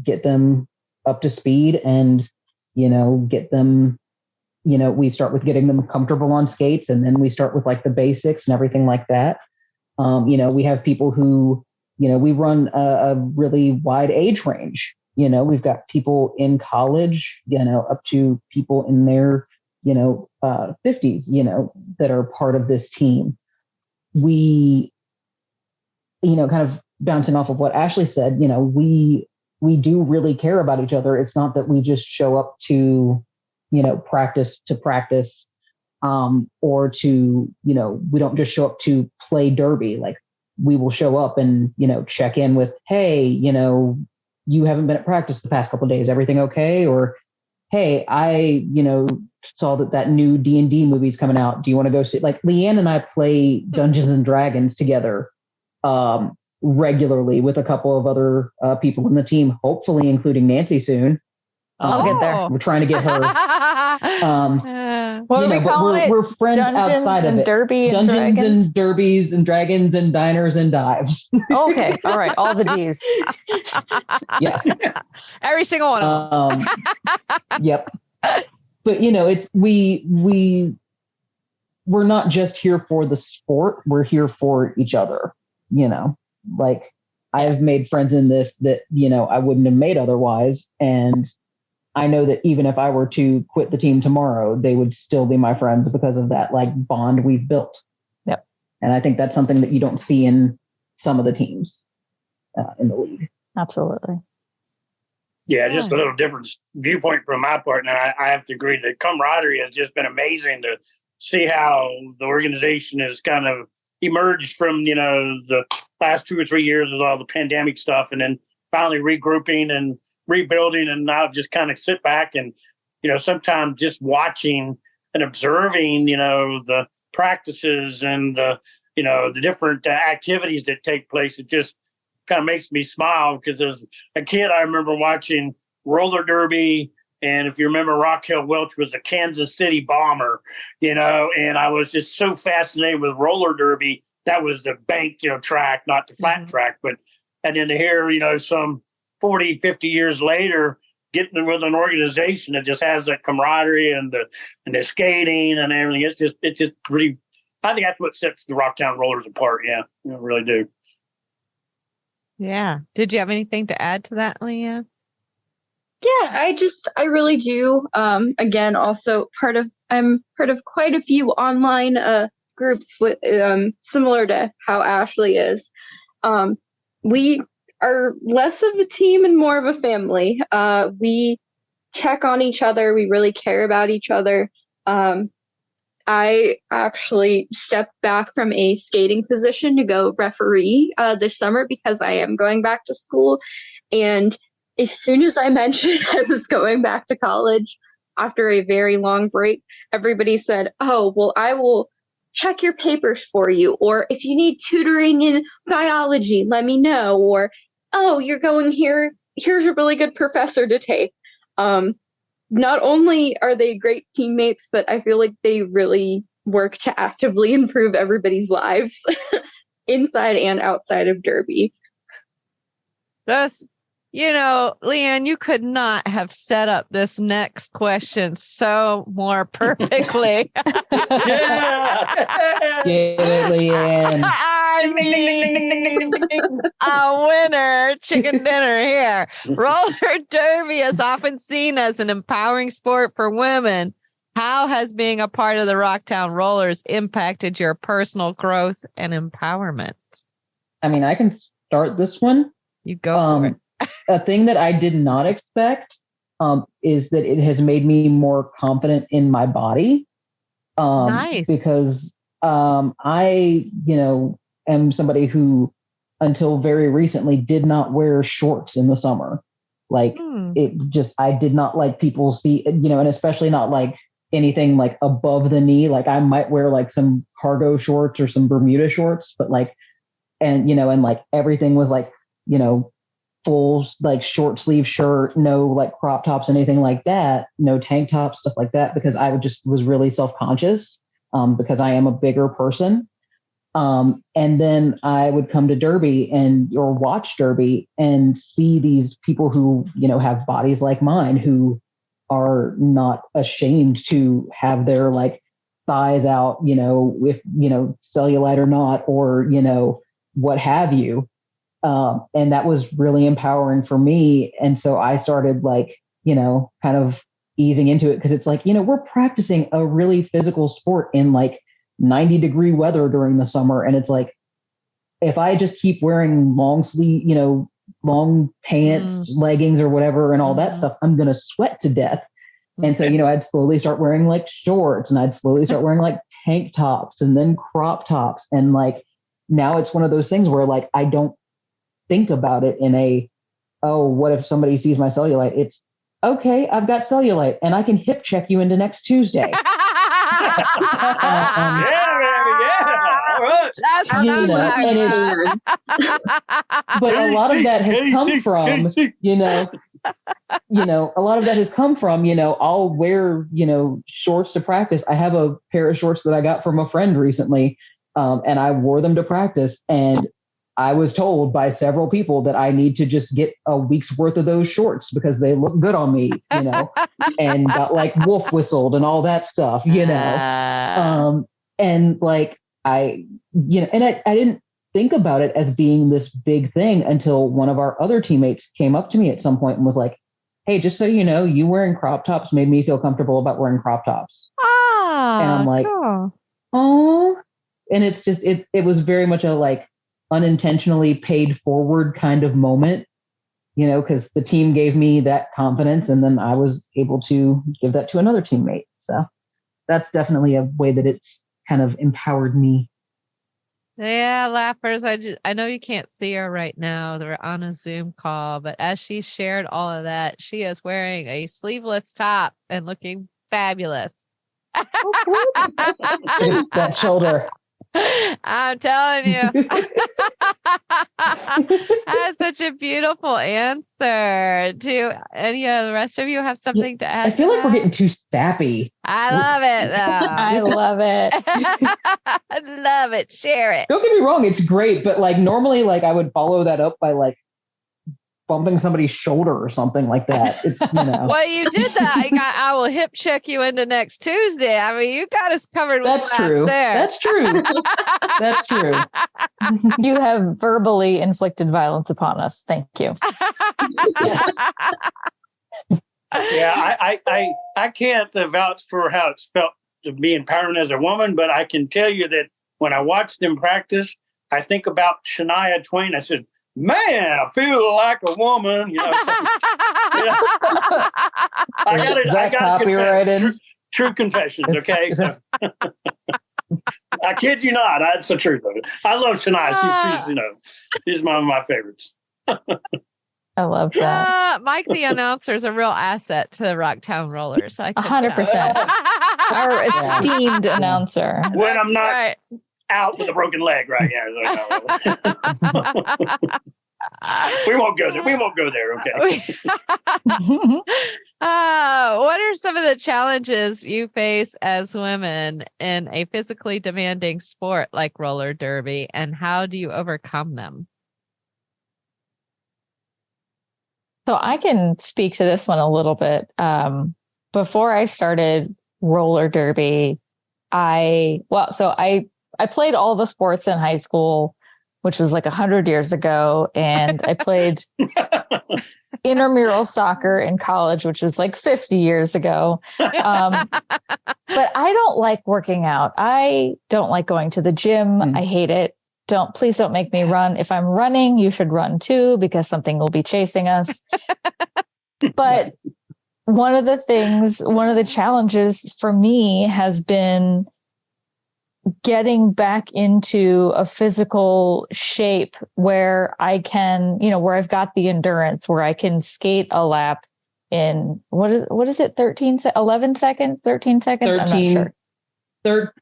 get them up to speed and, get them, we start with getting them comfortable on skates, and then we start with like the basics and everything like that. We have people who, we run a really wide age range. We've got people in college, up to people in their, 50s, that are part of this team. We, kind of bouncing off of what Ashley said, we do really care about each other. It's not that we just show up to, practice to practice, or to, we don't just show up to play derby. Like, we will show up and, check in with, hey, you haven't been at practice the past couple of days. Everything okay? Or, hey, I, saw that new D&D movie's coming out. Do you want to go see? Like, Leanne and I play Dungeons and Dragons together regularly with a couple of other people in the team, hopefully including Nancy soon. I'll get there. We're trying to get her. What do we call it? We're friends Dungeons outside and of it. Derby and Dungeons Dragons? and derbies and dragons and diners and dives. Okay. All right. All the D's. Yes. Every single one of them. Yep. But it's we're not just here for the sport. We're here for each other. Like, I've made friends in this that, I wouldn't have made otherwise. And I know that even if I were to quit the team tomorrow, they would still be my friends because of that like bond we've built. Yep. And I think that's something that you don't see in some of the teams in the league. Absolutely. Yeah, just a little different viewpoint from my part. And I have to agree that camaraderie has just been amazing to see how the organization has kind of emerged from, the last 2 or 3 years with all the pandemic stuff, and then finally regrouping and rebuilding, and now just kind of sit back and, sometimes just watching and observing, the practices and the different activities that take place. It just kind of makes me smile, because as a kid, I remember watching roller derby. And if you remember, Raquel Welch was a Kansas City Bomber, and I was just so fascinated with roller derby. That was the bank, track, not the flat track. And then to hear, some 40, 50 years later, getting with an organization that just has that camaraderie and the skating and everything. It's just pretty. I think that's what sets the Rocktown Rollers apart. Yeah, I really do. Yeah. Did you have anything to add to that, Leanne? Yeah, I really do. Again, also I'm part of quite a few online groups with similar to how Ashley is. We are less of a team and more of a family. We check on each other. We really care about each other. I actually stepped back from a skating position to go referee this summer because I am going back to school. And as soon as I mentioned I was going back to college after a very long break, everybody said, "Oh, well, I will check your papers for you. Or if you need tutoring in biology, let me know." Or, "Oh, you're going here. Here's a really good professor to take." Not only are they great teammates, but I feel like they really work to actively improve everybody's lives inside and outside of Derby. That's, Leanne, you could not have set up this next question so more perfectly. Yeah. Get it, Leanne. I mean, a winner, chicken dinner here. Roller derby is often seen as an empowering sport for women. How has being a part of the Rocktown Rollers impacted your personal growth and empowerment? I mean, I can start this one. You go for it. A thing that I did not expect is that it has made me more confident in my body. Nice. Because I, am somebody who, until very recently, did not wear shorts in the summer. Like I did not like people see, and especially not like anything like above the knee. Like I might wear like some cargo shorts or some Bermuda shorts, but like, and like everything was like, full like short sleeve shirt, no like crop tops, anything like that, no tank tops, stuff like that, because I was really self-conscious because I am a bigger person. And then I would come to Derby or watch Derby and see these people who, have bodies like mine, who are not ashamed to have their like thighs out, if, cellulite or not, or, what have you. And that was really empowering for me. And so I started like, kind of easing into it, because it's like, we're practicing a really physical sport in like 90-degree weather during the summer. And it's like, if I just keep wearing long sleeve, long pants, leggings or whatever, and all that stuff, I'm going to sweat to death. And so, I'd slowly start wearing like shorts, and I'd slowly start wearing like tank tops and then crop tops. And like, now it's one of those things where like, I don't think about it in what if somebody sees my cellulite? It's okay, I've got cellulite and I can hip check you into next Tuesday. Yeah, all right. That's what I'm talking but a lot of that has come from, a lot of that has come from, I'll wear, shorts to practice. I have a pair of shorts that I got from a friend recently, and I wore them to practice, and I was told by several people that I need to just get a week's worth of those shorts because they look good on me, and got like wolf whistled and all that stuff, and like I didn't think about it as being this big thing until one of our other teammates came up to me at some point and was like, "Hey, just so you know, you wearing crop tops made me feel comfortable about wearing crop tops." And I'm like, "Oh," and it's just, it was very much a like unintentionally paid forward kind of moment, because the team gave me that confidence, and then I was able to give that to another teammate. So that's definitely a way that it's kind of empowered me. Yeah, laughers. I know you can't see her right now. They're on a Zoom call, but as she shared all of that, she is wearing a sleeveless top and looking fabulous. That shoulder. I'm telling you. That's such a beautiful answer. Do any of the rest of you have something to add? I feel like we're getting too sappy. I love it, though. I love it. I love it. Share it. Don't get me wrong, it's great, but like normally, like I would follow that up by like bumping somebody's shoulder or something like that. It's Well, you did that. I will hip check you into next Tuesday. I mean, you got us covered with That's true. there. That's true. That's true. You have verbally inflicted violence upon us. Thank you. Yeah, I can't vouch for how it's felt to be empowering as a woman, but I can tell you that when I watch them practice, I think about Shania Twain. I said, "Man, I feel like a woman." I got to confess. True confessions, okay? So I kid you not. That's the truth of it. I love Shania. She's one of my favorites. I love that. Mike, the announcer, is a real asset to the Rocktown Rollers. 100%. Our esteemed announcer. When I'm not out with a broken leg right now. We won't go there. Okay. What are some of the challenges you face as women in a physically demanding sport like roller derby, and how do you overcome them? So I can speak to this one a little bit. Before I started roller derby, I played all the sports in high school, which was like 100 years ago. And I played intramural soccer in college, which was like 50 years ago. But I don't like working out. I don't like going to the gym. I hate it. Please don't make me run. If I'm running, you should run too, because something will be chasing us. But one of the challenges for me has been getting back into a physical shape where I can, where I've got the endurance, where I can skate a lap in what is it, 11 seconds, 13 seconds? 13, I'm not sure.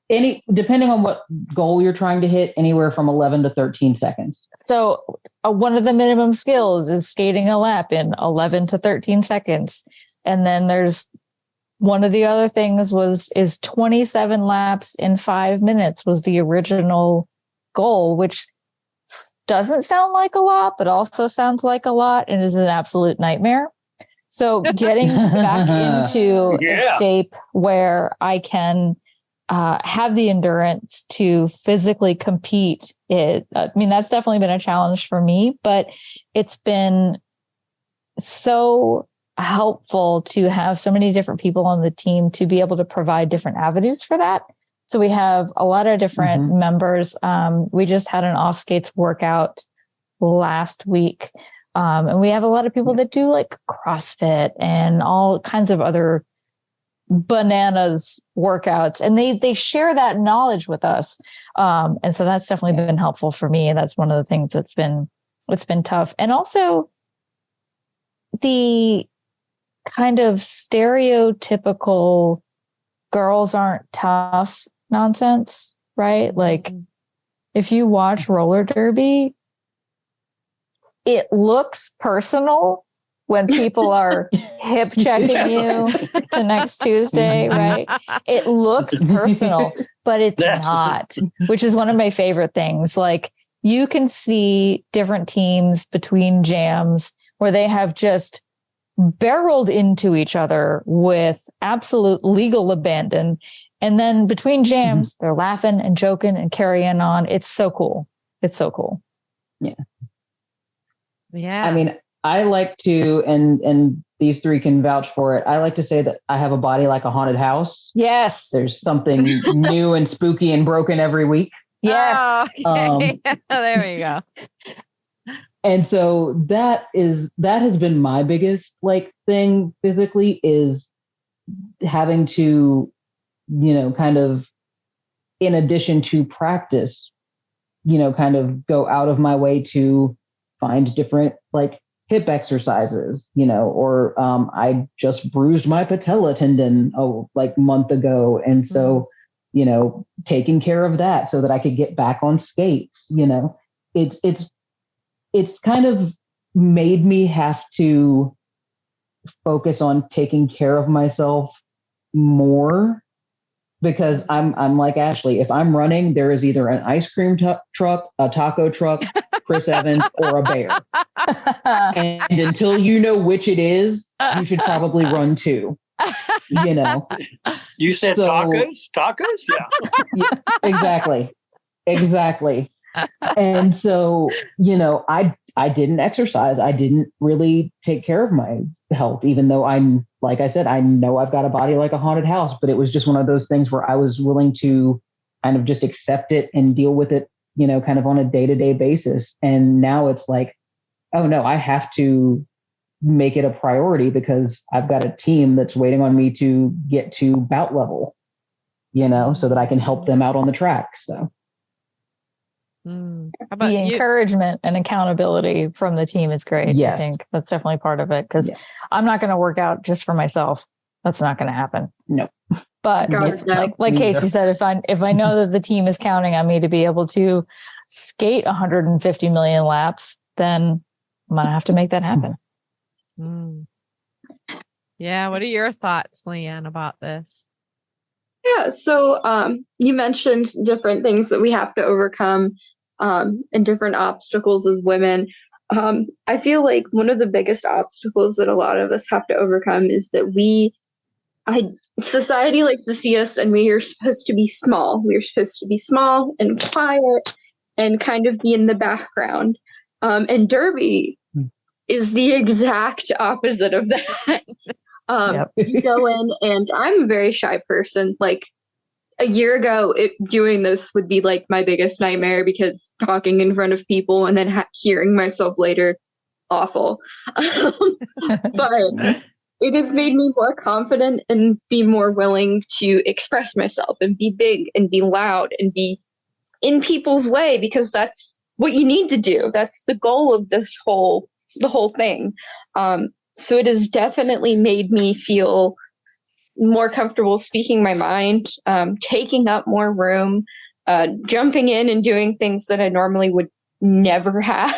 Depending on what goal you're trying to hit, anywhere from 11 to 13 seconds. So one of the minimum skills is skating a lap in 11 to 13 seconds. And then there's one of the other things is 27 laps in 5 minutes was the original goal, which doesn't sound like a lot, but also sounds like a lot and is an absolute nightmare. So getting back into a shape where I can have the endurance to physically compete, that's definitely been a challenge for me, but it's been so helpful to have so many different people on the team to be able to provide different avenues for that. So we have a lot of different members. We just had an off skates workout last week. And we have a lot of people that do like CrossFit and all kinds of other bananas workouts. And they share that knowledge with us. And so that's definitely been helpful for me. That's one of the things it's been tough. And also the kind of stereotypical girls aren't tough nonsense, right? Like if you watch roller derby, it looks personal when people are hip checking you to next Tuesday, right? It looks personal, but it's not, which is one of my favorite things. Like you can see different teams between jams where they have just barreled into each other with absolute legal abandon. And then between jams, they're laughing and joking and carrying on. It's so cool. It's so cool. Yeah. Yeah. I mean, I like to, and these three can vouch for it. I like to say that I have a body like a haunted house. Yes. There's something new and spooky and broken every week. Yes. Oh, okay. There we go. And so that has been my biggest thing physically, is having to, kind of, in addition to practice, kind of go out of my way to find different hip exercises, or I just bruised my patella tendon a month ago. And so, taking care of that so that I could get back on skates, it's kind of made me have to focus on taking care of myself more, because I'm like Ashley. If I'm running, there is either an ice cream truck, a taco truck, Chris Evans, or a bear. And until you know which it is, you should probably run too. You said tacos? Tacos? Yeah. Exactly. And so, I didn't exercise. I didn't really take care of my health, even though like I said, I know I've got a body like a haunted house, but it was just one of those things where I was willing to kind of just accept it and deal with it, kind of on a day-to-day basis. And now it's like, oh no, I have to make it a priority because I've got a team that's waiting on me to get to bout level, so that I can help them out on the track. So. How about the encouragement and accountability from the team is great. Yes. I think that's definitely part of it, because I'm not going to work out just for myself. That's not going to happen. No. But like Casey said, if I know that the team is counting on me to be able to skate 150 million laps, then I'm going to have to make that happen. Yeah. What are your thoughts, Leanne, about this? Yeah, so you mentioned different things that we have to overcome and different obstacles as women. I feel like one of the biggest obstacles that a lot of us have to overcome is that society likes to see us, and we are supposed to be small. We're supposed to be small and quiet and kind of be in the background. And Derby is the exact opposite of that. You go in, and I'm a very shy person. Like a year ago, doing this would be like my biggest nightmare, because talking in front of people and then hearing myself later, awful. But it has made me more confident and be more willing to express myself and be big and be loud and be in people's way, because that's what you need to do. That's the goal of the whole thing. So it has definitely made me feel more comfortable speaking my mind, taking up more room, jumping in and doing things that I normally would never have.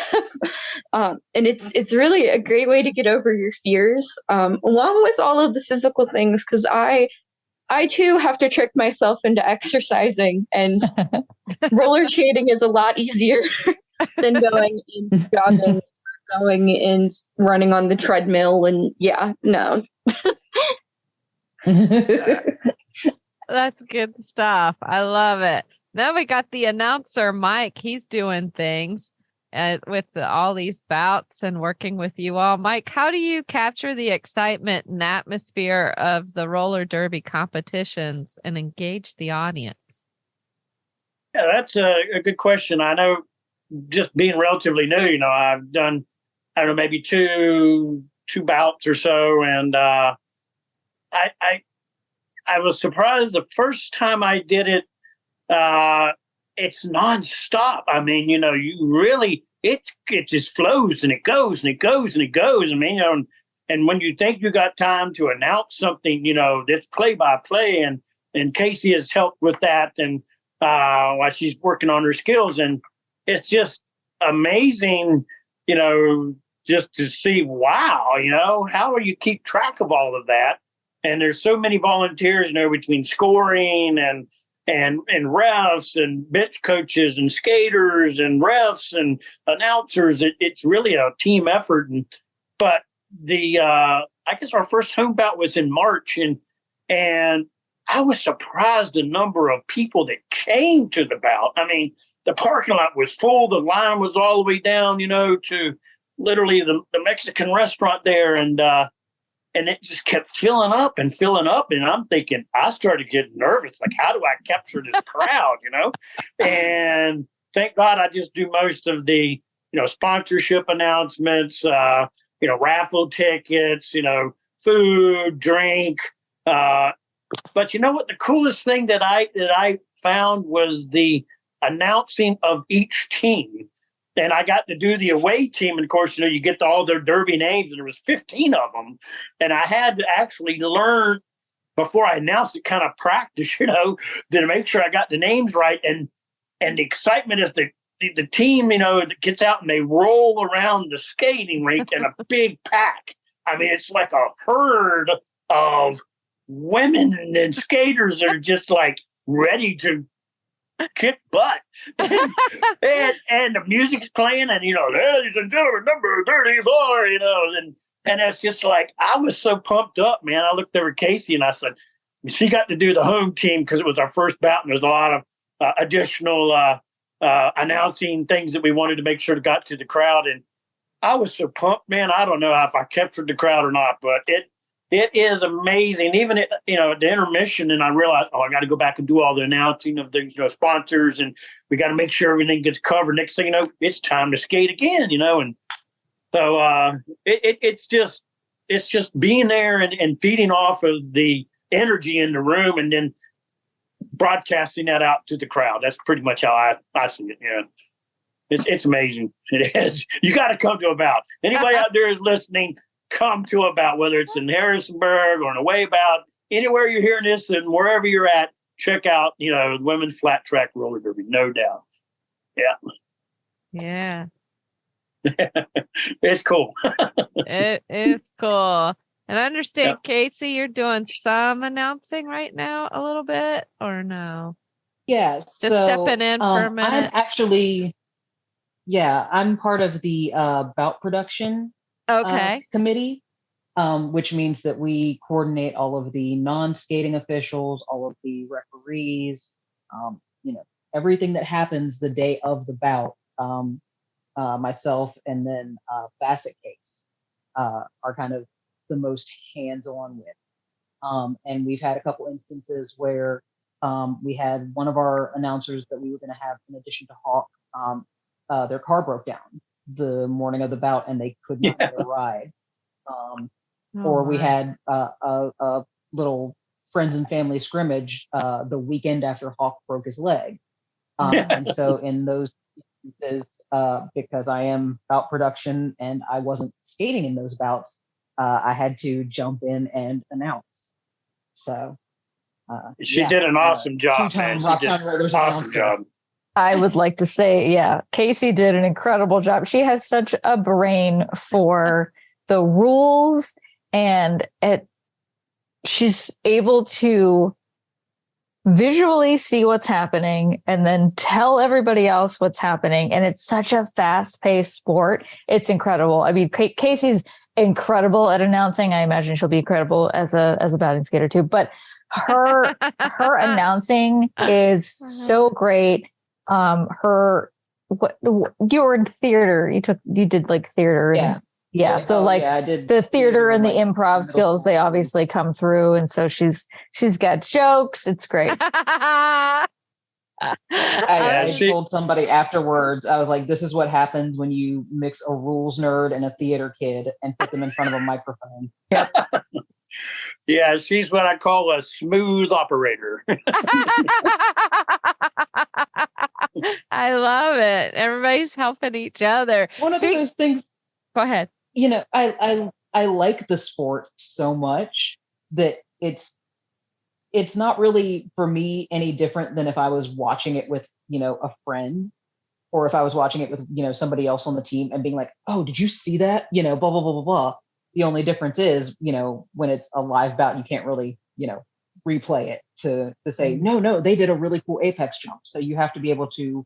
And it's really a great way to get over your fears, along with all of the physical things, because I too have to trick myself into exercising, and roller skating is a lot easier than going and jogging, going and running on the treadmill. And no. That's good stuff. I love it. Now we got the announcer, Mike. He's doing things with all these bouts and working with you all. Mike, how do you capture the excitement and atmosphere of the roller derby competitions and engage the audience? Yeah, that's a good question. I know, just being relatively new, I've done, I don't know, maybe two bouts or so, and I was surprised the first time I did it. It's nonstop. I mean, you really, it just flows and it goes and it goes and it goes. I mean, and when you think you got time to announce something, that's play by play, and Casey has helped with that, and while she's working on her skills, and it's just amazing, just to see, wow, how do you keep track of all of that? And there's so many volunteers, between scoring and refs and bench coaches and skaters and refs and announcers. It's really a team effort. But I guess our first home bout was in March, and I was surprised the number of people that came to the bout. I mean, the parking lot was full. The line was all the way down, to literally the Mexican restaurant there, and it just kept filling up and filling up. And I'm thinking, I started getting nervous. Like, how do I capture this crowd, And thank God I just do most of the, sponsorship announcements, raffle tickets, food, drink. But you know what? The coolest thing that I found was the announcing of each team. And I got to do the away team. And of course, you get all their derby names, and there was 15 of them. And I had to actually learn before I announced it, kind of practice, to make sure I got the names right. And the excitement is the team, that gets out and they roll around the skating rink in a big pack. I mean, it's like a herd of women and skaters that are just like ready to kick butt. and the music's playing, and ladies and gentlemen, number 34, and it's just like, I was so pumped up, man. I looked over at Casey and I said, she got to do the home team because it was our first bout, and there's a lot of additional announcing things that we wanted to make sure got to the crowd. And I was so pumped, man. I don't know if I captured the crowd or not, but it is amazing. Even at the intermission, and I realized, I got to go back and do all the announcing of the sponsors, and we got to make sure everything gets covered. Next thing you know, it's time to skate again. And so it's just being there and feeding off of the energy in the room, and then broadcasting that out to the crowd. That's pretty much how I see it. Yeah, it's amazing. It is. You got to come to a bout. Anybody out there is listening, come to a bout, whether it's in Harrisonburg or an away bout, anywhere you're hearing this, and wherever you're at, check out, the women's flat track roller derby, no doubt. Yeah. It's cool. It is cool. And I understand, Casey, you're doing some announcing right now, a little bit, or no? Yes. Just stepping in for a minute. I'm part of the bout production committee, which means that we coordinate all of the non-skating officials, all of the referees, everything that happens the day of the bout. Myself and then Bassett Case are kind of the most hands-on with. And we've had a couple instances where we had one of our announcers that we were going to have, in addition to Hawk, their car broke down the morning of the bout and they could not get a ride. or we had a little friends and family scrimmage the weekend after Hawk broke his leg. And so in those instances, because I am bout production and I wasn't skating in those bouts, I had to jump in and announce. So she did an awesome job. Two-time Rocktown Rollers awesome job. I would like to say, yeah, Casey did an incredible job. She has such a brain for the rules, and she's able to visually see what's happening and then tell everybody else what's happening. And it's such a fast-paced sport. It's incredible. I mean, Casey's incredible at announcing. I imagine she'll be incredible as a batting skater too. But her announcing is so great. You were in theater. You did like theater. Yeah. So I did the theater and the improv skills, they obviously come through. And so she's got jokes. It's great. I told somebody afterwards, I was like, this is what happens when you mix a rules nerd and a theater kid and put them in front of a microphone. Yep. Yeah, she's what I call a smooth operator. I love it. Everybody's helping each other. One of those things. Go ahead. You know, I like the sport so much that it's not really for me any different than if I was watching it with, a friend, or if I was watching it with, somebody else on the team and being like, oh, did you see that? Blah, blah, blah, blah, blah. The only difference is, when it's a live bout, you can't really, replay it to say, no, they did a really cool apex jump. So you have to be able to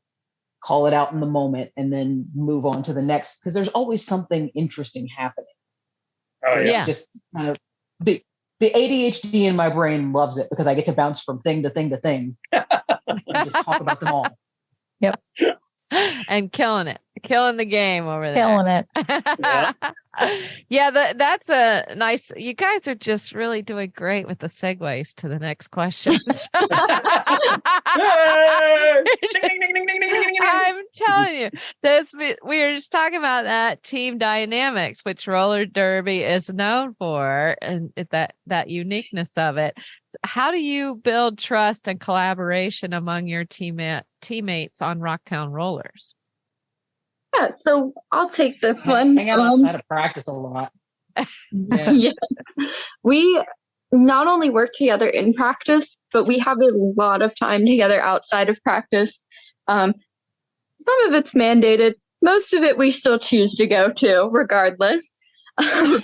call it out in the moment and then move on to the next, because there's always something interesting happening. Oh, yeah. It's just kind of the ADHD in my brain loves it because I get to bounce from thing to thing to thing and just talk about them all. Yep. And killing the game over there. Killing it. Yeah, that's a nice. You guys are just really doing great with the segues to the next questions. I'm telling you, we were just talking about that team dynamics, which roller derby is known for, and that uniqueness of it. How do you build trust and collaboration among your teammates on Rocktown Rollers? Yeah, so I'll take this one. Hang out outside of practice a lot. Yeah. Yeah. We not only work together in practice, but we have a lot of time together outside of practice. Some of it's mandated. Most of it we still choose to go to, regardless. But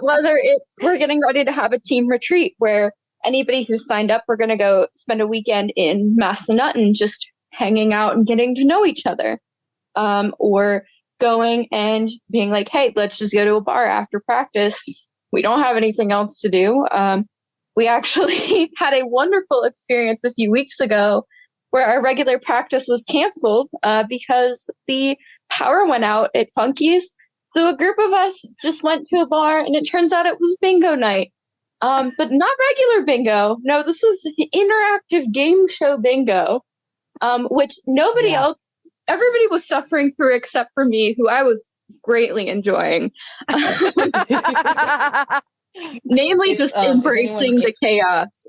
whether we're getting ready to have a team retreat where anybody who's signed up, we're going to go spend a weekend in Massanutten just hanging out and getting to know each other. Or going and being like, hey, let's just go to a bar after practice. We don't have anything else to do. We actually had a wonderful experience a few weeks ago where our regular practice was canceled because the power went out at Funky's. So a group of us just went to a bar, and it turns out it was bingo night. But not regular bingo. No, this was interactive game show bingo, which nobody else, everybody was suffering through except for me, who I was greatly enjoying. Namely, just embracing the chaos.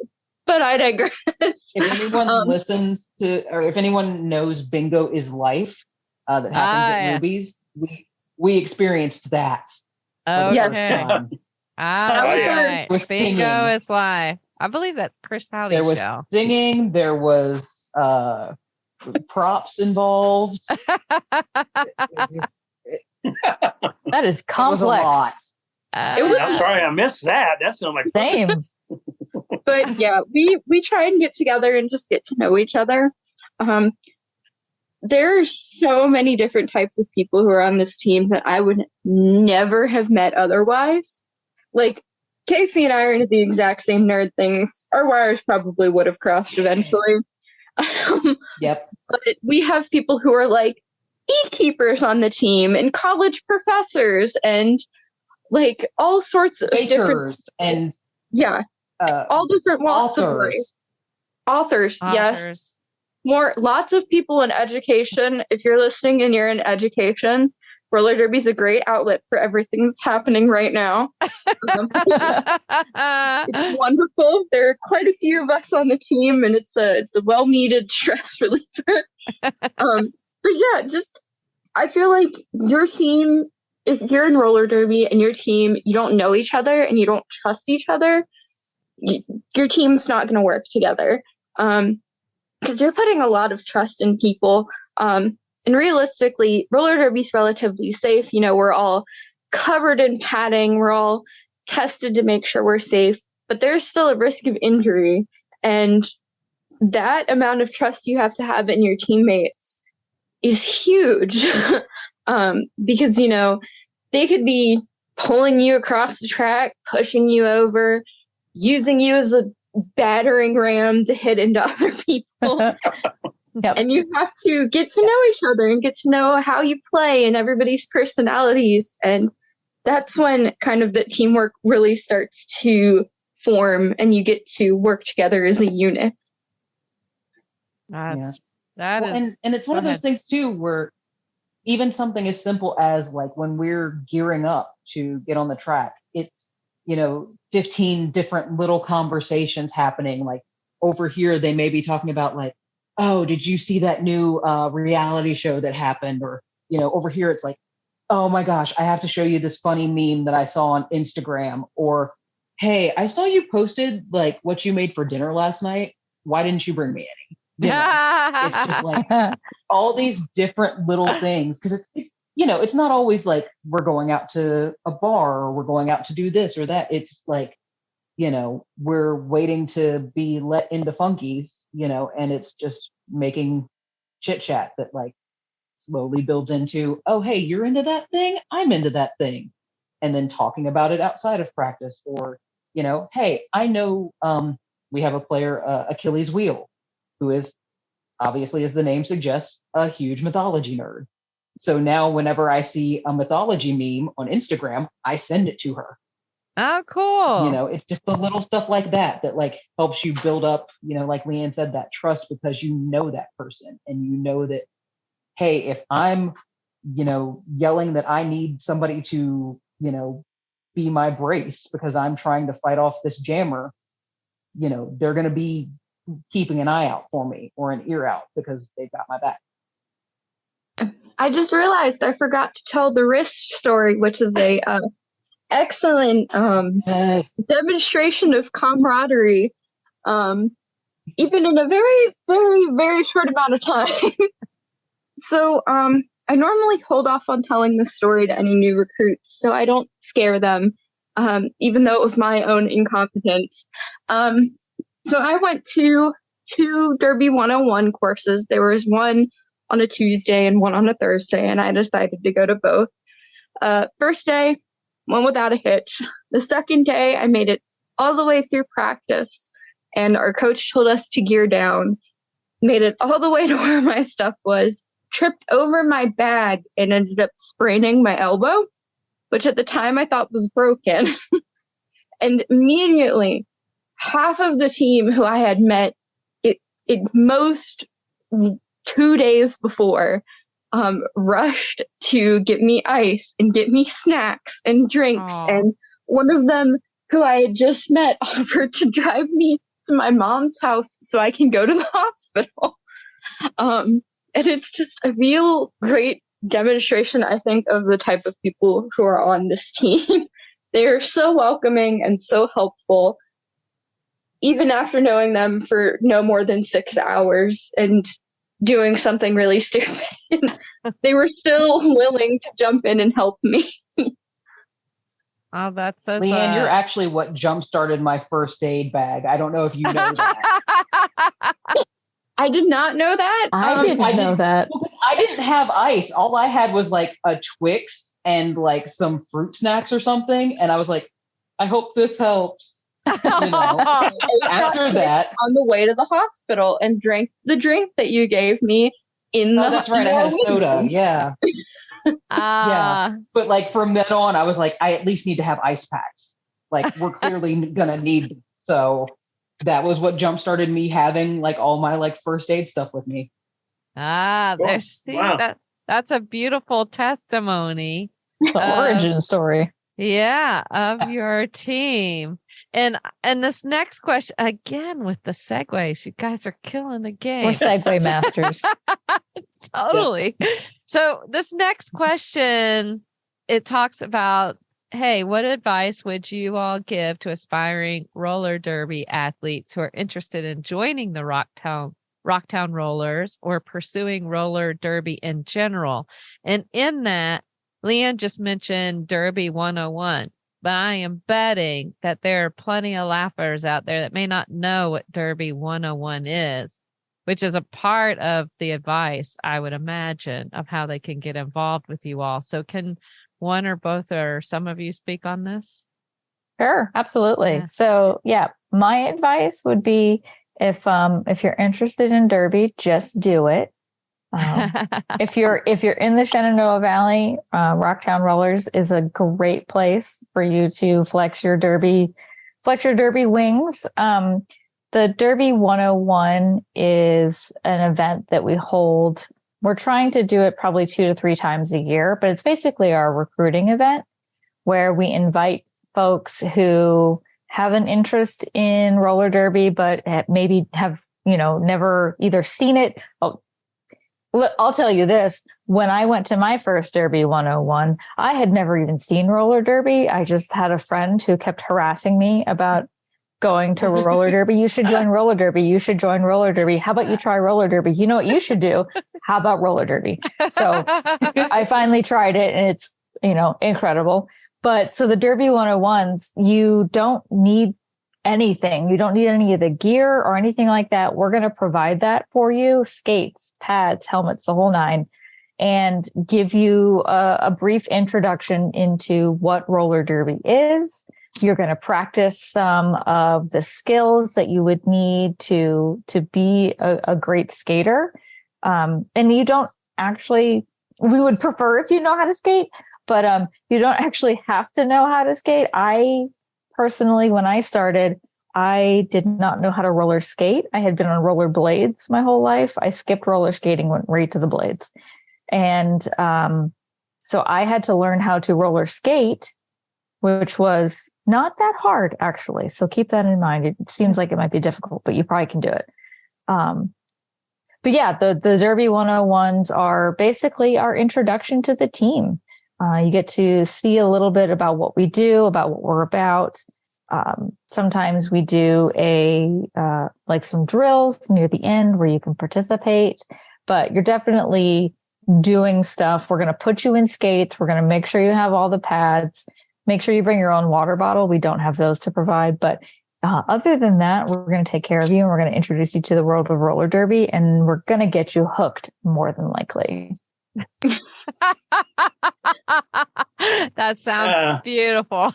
But I digress. If anyone listens to, or if anyone knows Bingo is Life, that happens at movies, we experienced that. Oh, yes. Right. Bingo is Life. I believe that's Chris Howdy's show. There was singing. There was props involved. That is complex. It was a lot. I'm sorry I missed that. That's not my same. But yeah, we try and get together and just get to know each other. There's so many different types of people who are on this team that I would never have met otherwise. Like, Casey and I are into the exact same nerd things. Our wires probably would have crossed eventually. Yep. But we have people who are like beekeepers on the team and college professors and like all sorts of different and all different walks of life. Authors, yes. Lots of people in education. If you're listening and you're in education, roller derby is a great outlet for everything that's happening right now. It's wonderful. There are quite a few of us on the team, and it's a well-needed stress reliever. But yeah, just I feel like your team, if you're in roller derby and your team, you don't know each other and you don't trust each other, your team's not going to work together. Because you're putting a lot of trust in people. And realistically, roller derby's relatively safe. You know, we're all covered in padding. We're all tested to make sure we're safe. But there's still a risk of injury. And that amount of trust you have to have in your teammates is huge. Because, you know, they could be pulling you across the track, pushing you over, using you as a battering ram to hit into other people. Yep. And you have to get to know each other and get to know how you play and everybody's personalities. And that's when kind of the teamwork really starts to form and you get to work together as a unit. And it's one of those things too, where even something as simple as like when we're gearing up to get on the track, it's, you know, 15 different little conversations happening. Like over here, they may be talking about like, oh, did you see that new reality show that happened? Or, you know, over here, it's like, oh my gosh, I have to show you this funny meme that I saw on Instagram. Or, hey, I saw you posted like what you made for dinner last night. Why didn't you bring me any? You know, it's just like all these different little things. Because it's, you know, it's not always like we're going out to a bar or we're going out to do this or that. It's like, you know, we're waiting to be let into funkies, you know, and it's just making chit chat that like slowly builds into, oh, hey, you're into that thing. I'm into that thing. And then talking about it outside of practice, or, you know, hey, I know we have a player, Achilles Wheel, who is obviously, as the name suggests, a huge mythology nerd. So now whenever I see a mythology meme on Instagram, I send it to her. Oh, cool. You know, it's just the little stuff like that that like helps you build up, you know, like Leanne said, that trust, because you know that person and you know that, hey, if I'm, you know, yelling that I need somebody to, you know, be my brace because I'm trying to fight off this jammer, you know, they're going to be keeping an eye out for me or an ear out because they've got my back. I just realized I forgot to tell the wrist story, which is a excellent demonstration of camaraderie, even in a very, very, very short amount of time. So I normally hold off on telling this story to any new recruits so I don't scare them, even though it was my own incompetence. So I went to 2 Derby 101 courses. There was one on a Tuesday and one on a Thursday, and I decided to go to both. First day, went without a hitch. The second day, I made it all the way through practice, and our coach told us to gear down, made it all the way to where my stuff was, tripped over my bag, and ended up spraining my elbow, which at the time I thought was broken. And immediately, half of the team who I had met it most 2 days before rushed to get me ice and get me snacks and drinks. Aww. And one of them, who I had just met, offered to drive me to my mom's house so I can go to the hospital. And it's just a real great demonstration, I think, of the type of people who are on this team. They're so welcoming and so helpful. Even after knowing them for no more than 6 hours and doing something really stupid, they were still willing to jump in and help me. Oh, that's so Leanne, you're actually what jump-started my first aid bag. I don't know if you know that. I did not know that. I didn't know that. I didn't have ice. All I had was like a Twix and like some fruit snacks or something. And I was like, I hope this helps. You know, after that, on the way to the hospital and drank the drink that you gave me in the that's right. I had a soda. Yeah. Yeah. But like from then on, I was like, I at least need to have ice packs. Like we're clearly gonna need them. So that was what jump started me having like all my like first aid stuff with me. Wow. That's a beautiful testimony. The origin story. Yeah, of your team. And this next question, again with the segues, you guys are killing the game. We're segue masters. Totally. So this next question, it talks about, hey, what advice would you all give to aspiring roller derby athletes who are interested in joining the Rocktown Rollers or pursuing roller derby in general? And in that, Leanne just mentioned Derby 101, but I am betting that there are plenty of laughers out there that may not know what Derby 101 is, which is a part of the advice, I would imagine, of how they can get involved with you all. So can one or both or some of you speak on this? Sure, absolutely. Yeah. So my advice would be if you're interested in derby, just do it. If you're in the Shenandoah Valley, Rocktown Rollers is a great place for you to flex your derby wings. The Derby 101 is an event that we hold. We're trying to do it probably 2 to 3 times a year, but it's basically our recruiting event where we invite folks who have an interest in roller derby, but maybe have, never either seen it. I'll tell you this. When I went to my first Derby 101, I had never even seen roller derby. I just had a friend who kept harassing me about going to roller derby. You should join roller derby. You should join roller derby. How about you try roller derby? You know what you should do? How about roller derby? So I finally tried it and it's, incredible. But so the Derby 101s, you don't need anything. You don't need any of the gear or anything like that. We're going to provide that for you. Skates, pads, helmets, the whole 9, and give you a brief introduction into what roller derby is. You're going to practice some of the skills that you would need to be a great skater. And you don't actually, we would prefer if you know how to skate, but you don't actually have to know how to skate. I personally, when I started, I did not know how to roller skate. I had been on roller blades my whole life. I skipped roller skating, went right to the blades. And so I had to learn how to roller skate, which was not that hard, actually. So keep that in mind. It seems like it might be difficult, but you probably can do it. But yeah, the Derby 101s are basically our introduction to the team. You get to see a little bit about what we do, about what we're about. Sometimes we do some drills near the end where you can participate, but you're definitely doing stuff. We're going to put you in skates. We're going to make sure you have all the pads. Make sure you bring your own water bottle. We don't have those to provide, but other than that, we're going to take care of you and we're going to introduce you to the world of roller derby, and we're going to get you hooked more than likely. That sounds beautiful.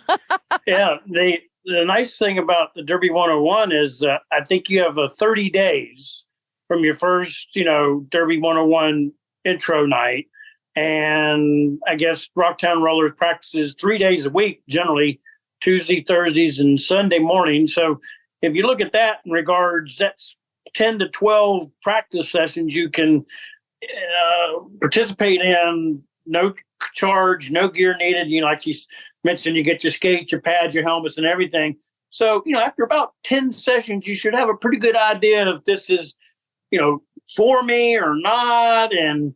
Yeah. The nice thing about the Derby 101 is I think you have 30 days from your first, Derby 101 intro night. And I guess Rocktown Rollers practices 3 days a week, generally Tuesday, Thursdays, and Sunday morning. So if you look at that in regards, that's 10 to 12 practice sessions you can participate in. No charge, no gear needed. Like you mentioned, you get your skates, your pads, your helmets, and everything. So, after about 10 sessions, you should have a pretty good idea if this is, for me or not. And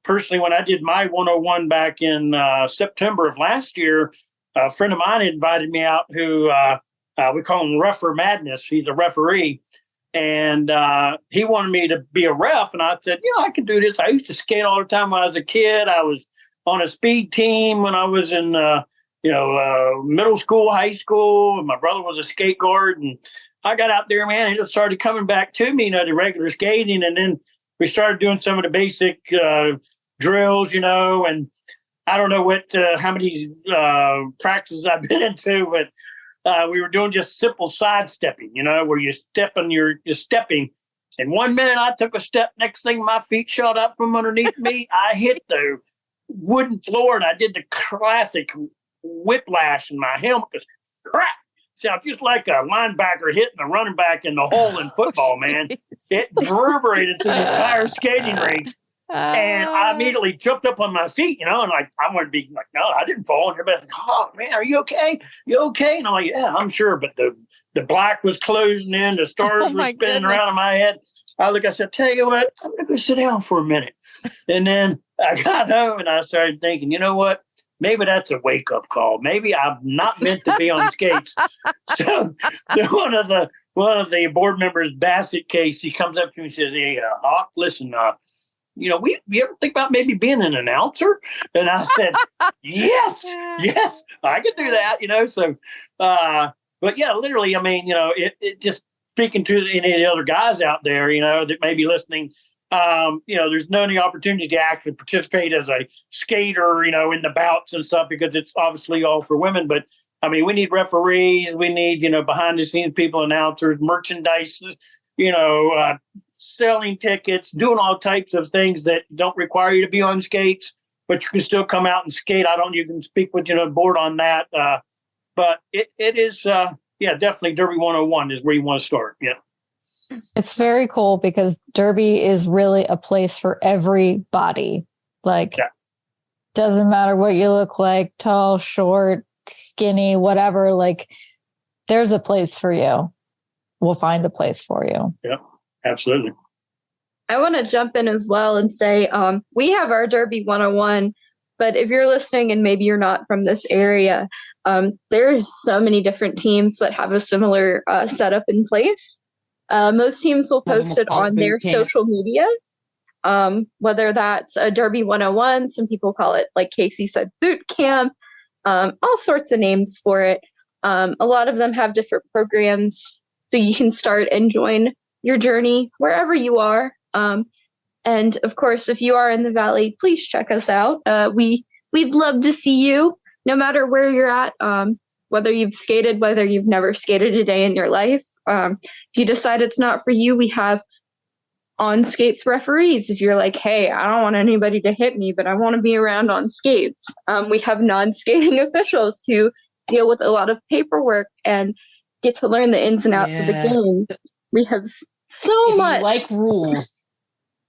personally, when I did my 101 back in September of last year, a friend of mine invited me out who we call him Rougher Madness. He's a referee. And he wanted me to be a ref. And I said, I can do this. I used to skate all the time when I was a kid. I was on a speed team when I was in, middle school, high school. And my brother was a skate guard. And I got out there, man, and it started coming back to me, the regular skating. And then we started doing some of the basic drills, and I don't know how many practices I've been into, but we were doing just simple sidestepping, where you're stepping. And 1 minute I took a step, next thing my feet shot up from underneath me. I hit the wooden floor and I did the classic whiplash and my helmet was crack. Sounds just like a linebacker hitting a running back in the hole in football, man. It reverberated through the entire skating rink. And I immediately jumped up on my feet, and like, I wanted to be like, no, I didn't fall. And everybody's like, oh, man, are you okay? You okay? And I'm like, yeah, I'm sure. But the black was closing in. The stars were spinning around in my head. I said, tell you what, I'm going to go sit down for a minute. And then I got home and I started thinking, you know what? Maybe that's a wake-up call. Maybe I'm not meant to be on skates. So one of the board members, Bassett Case, he comes up to me and says, hey, Hawk, listen, you ever think about maybe being an announcer? And I said, yes, I could do that, So, but yeah, literally, I mean, it just speaking to any of the other guys out there, that may be listening. There's no any opportunity to actually participate as a skater, in the bouts and stuff, because it's obviously all for women. But I mean, we need referees, we need, behind the scenes people, announcers, merchandise, selling tickets, doing all types of things that don't require you to be on skates, but you can still come out and skate. You can speak with, board on that. But it is, definitely Derby 101 is where you want to start. Yeah. It's very cool because Derby is really a place for everybody. Doesn't matter what you look like, tall, short, skinny, whatever, there's a place for you. We'll find a place for you. Yeah, absolutely. I want to jump in as well and say, we have our Derby 101, but if you're listening and maybe you're not from this area, there's so many different teams that have a similar setup in place. Most teams will post it on their social media, whether that's a Derby 101, some people call it, like Casey said, boot camp, all sorts of names for it. A lot of them have different programs, so you can start and join your journey wherever you are. And of course, if you are in the Valley, please check us out. We'd love to see you, no matter where you're at, whether you've skated, whether you've never skated a day in your life. If you decide it's not for you, we have on skates referees. If you're like, hey, I don't want anybody to hit me, but I want to be around on skates. We have non-skating officials who deal with a lot of paperwork and get to learn the ins and outs of the game. We have so much.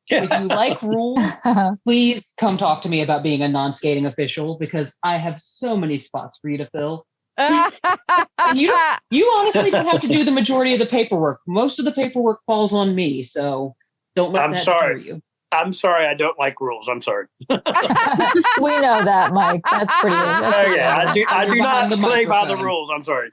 If you like rules, please come talk to me about being a non-skating official, because I have so many spots for you to fill. And you honestly don't have to do the majority of the paperwork. Most of the paperwork falls on me, so don't let that deter you. I'm sorry, I don't like rules. I'm sorry. We know that, Mike. That's pretty. I do not play by the rules. I'm sorry.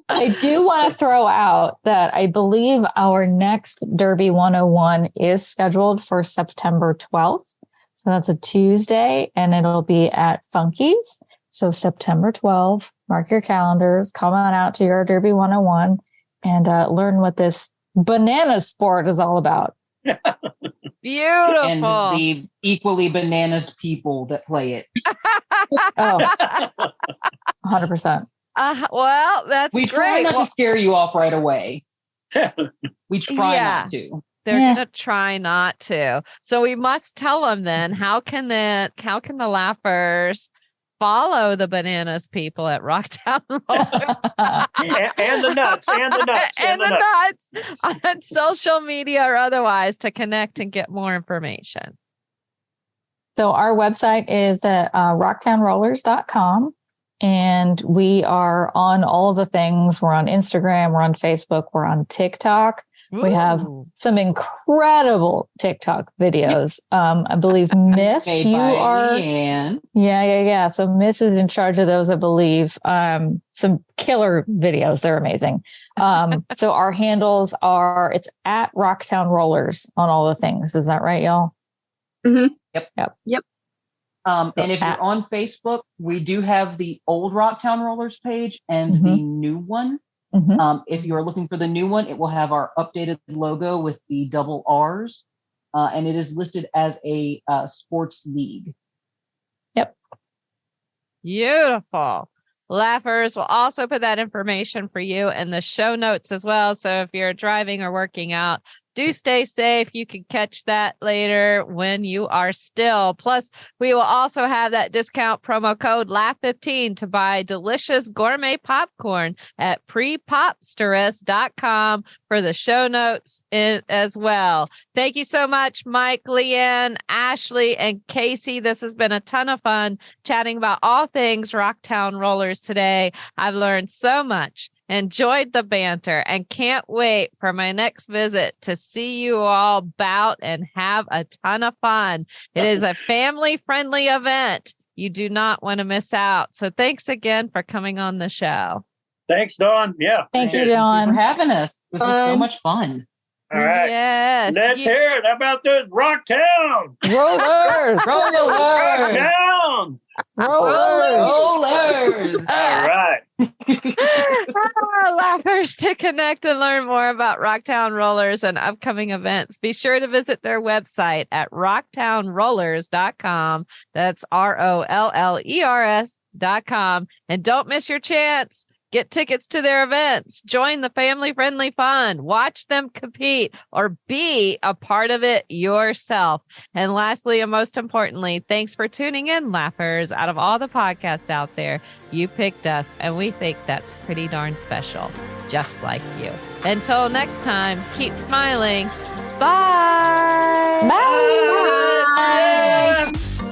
I do want to throw out that I believe our next Derby 101 is scheduled for September 12th. So that's a Tuesday, and it'll be at Funky's. So September 12th, mark your calendars, come on out to your Derby 101 and learn what this banana sport is all about. Beautiful. And the equally bananas people that play it. Oh, 100%. Well, that's we try great. not to scare you off right away. We try not to. They're going to try not to. So we must tell them then, how can the laughers follow the bananas people at Rocktown Rollers and the nuts on social media or otherwise to connect and get more information? So our website is at rocktownrollers.com, and we are on all of the things. We're on Instagram, we're on Facebook, we're on TikTok. Ooh. We have some incredible TikTok videos. I believe Miss, you are. Yeah. So Miss is in charge of those, I believe. Some killer videos. They're amazing. So our handles are, it's at Rocktown Rollers on all the things. Is that right, y'all? Mm-hmm. Yep. And if you're on Facebook, we do have the old Rocktown Rollers page and the new one. Mm-hmm. If you're looking for the new one, it will have our updated logo with the double R's, and it is listed as a sports league. Yep. Beautiful. Laughers will also put that information for you in the show notes as well. So if you're driving or working out, Do stay safe. You can catch that later when you are still. Plus, we will also have that discount promo code LAUGH15 to buy delicious gourmet popcorn at prepopsterous.com for the show notes as well. Thank you so much, Mike, Leanne, Ashley, and Casey. This has been a ton of fun chatting about all things Rocktown Rollers today. I've learned so much, enjoyed the banter, and can't wait for my next visit to see you all bout and have a ton of fun. It is a family-friendly event. You do not want to miss out. So thanks again for coming on the show. Thanks, Dawn. Yeah. Thank you, Thank you Dawn. for having us. This was so much fun. All right. Yes. Let's hear it. How about those Rocktown? Rollers. Rollers. Rocktown. Rollers. All right. Laughers, to connect and learn more about Rocktown Rollers and upcoming events, be sure to visit their website at rocktownrollers.com. That's ROLLERS.com. And don't miss your chance. Get tickets to their events. Join the family-friendly fun. Watch them compete or be a part of it yourself. And lastly, and most importantly, thanks for tuning in, Laughers. Out of all the podcasts out there, you picked us, and we think that's pretty darn special, just like you. Until next time, keep smiling. Bye. Bye.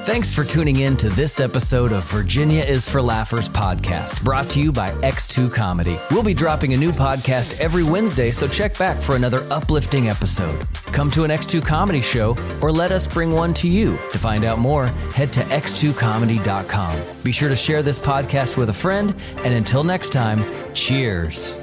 Thanks for tuning in to this episode of Virginia is for Laughers podcast, brought to you by X2 Comedy. We'll be dropping a new podcast every Wednesday, so check back for another uplifting episode. Come to an X2 Comedy show or let us bring one to you. To find out more, head to x2comedy.com. Be sure to share this podcast with a friend, and until next time, cheers.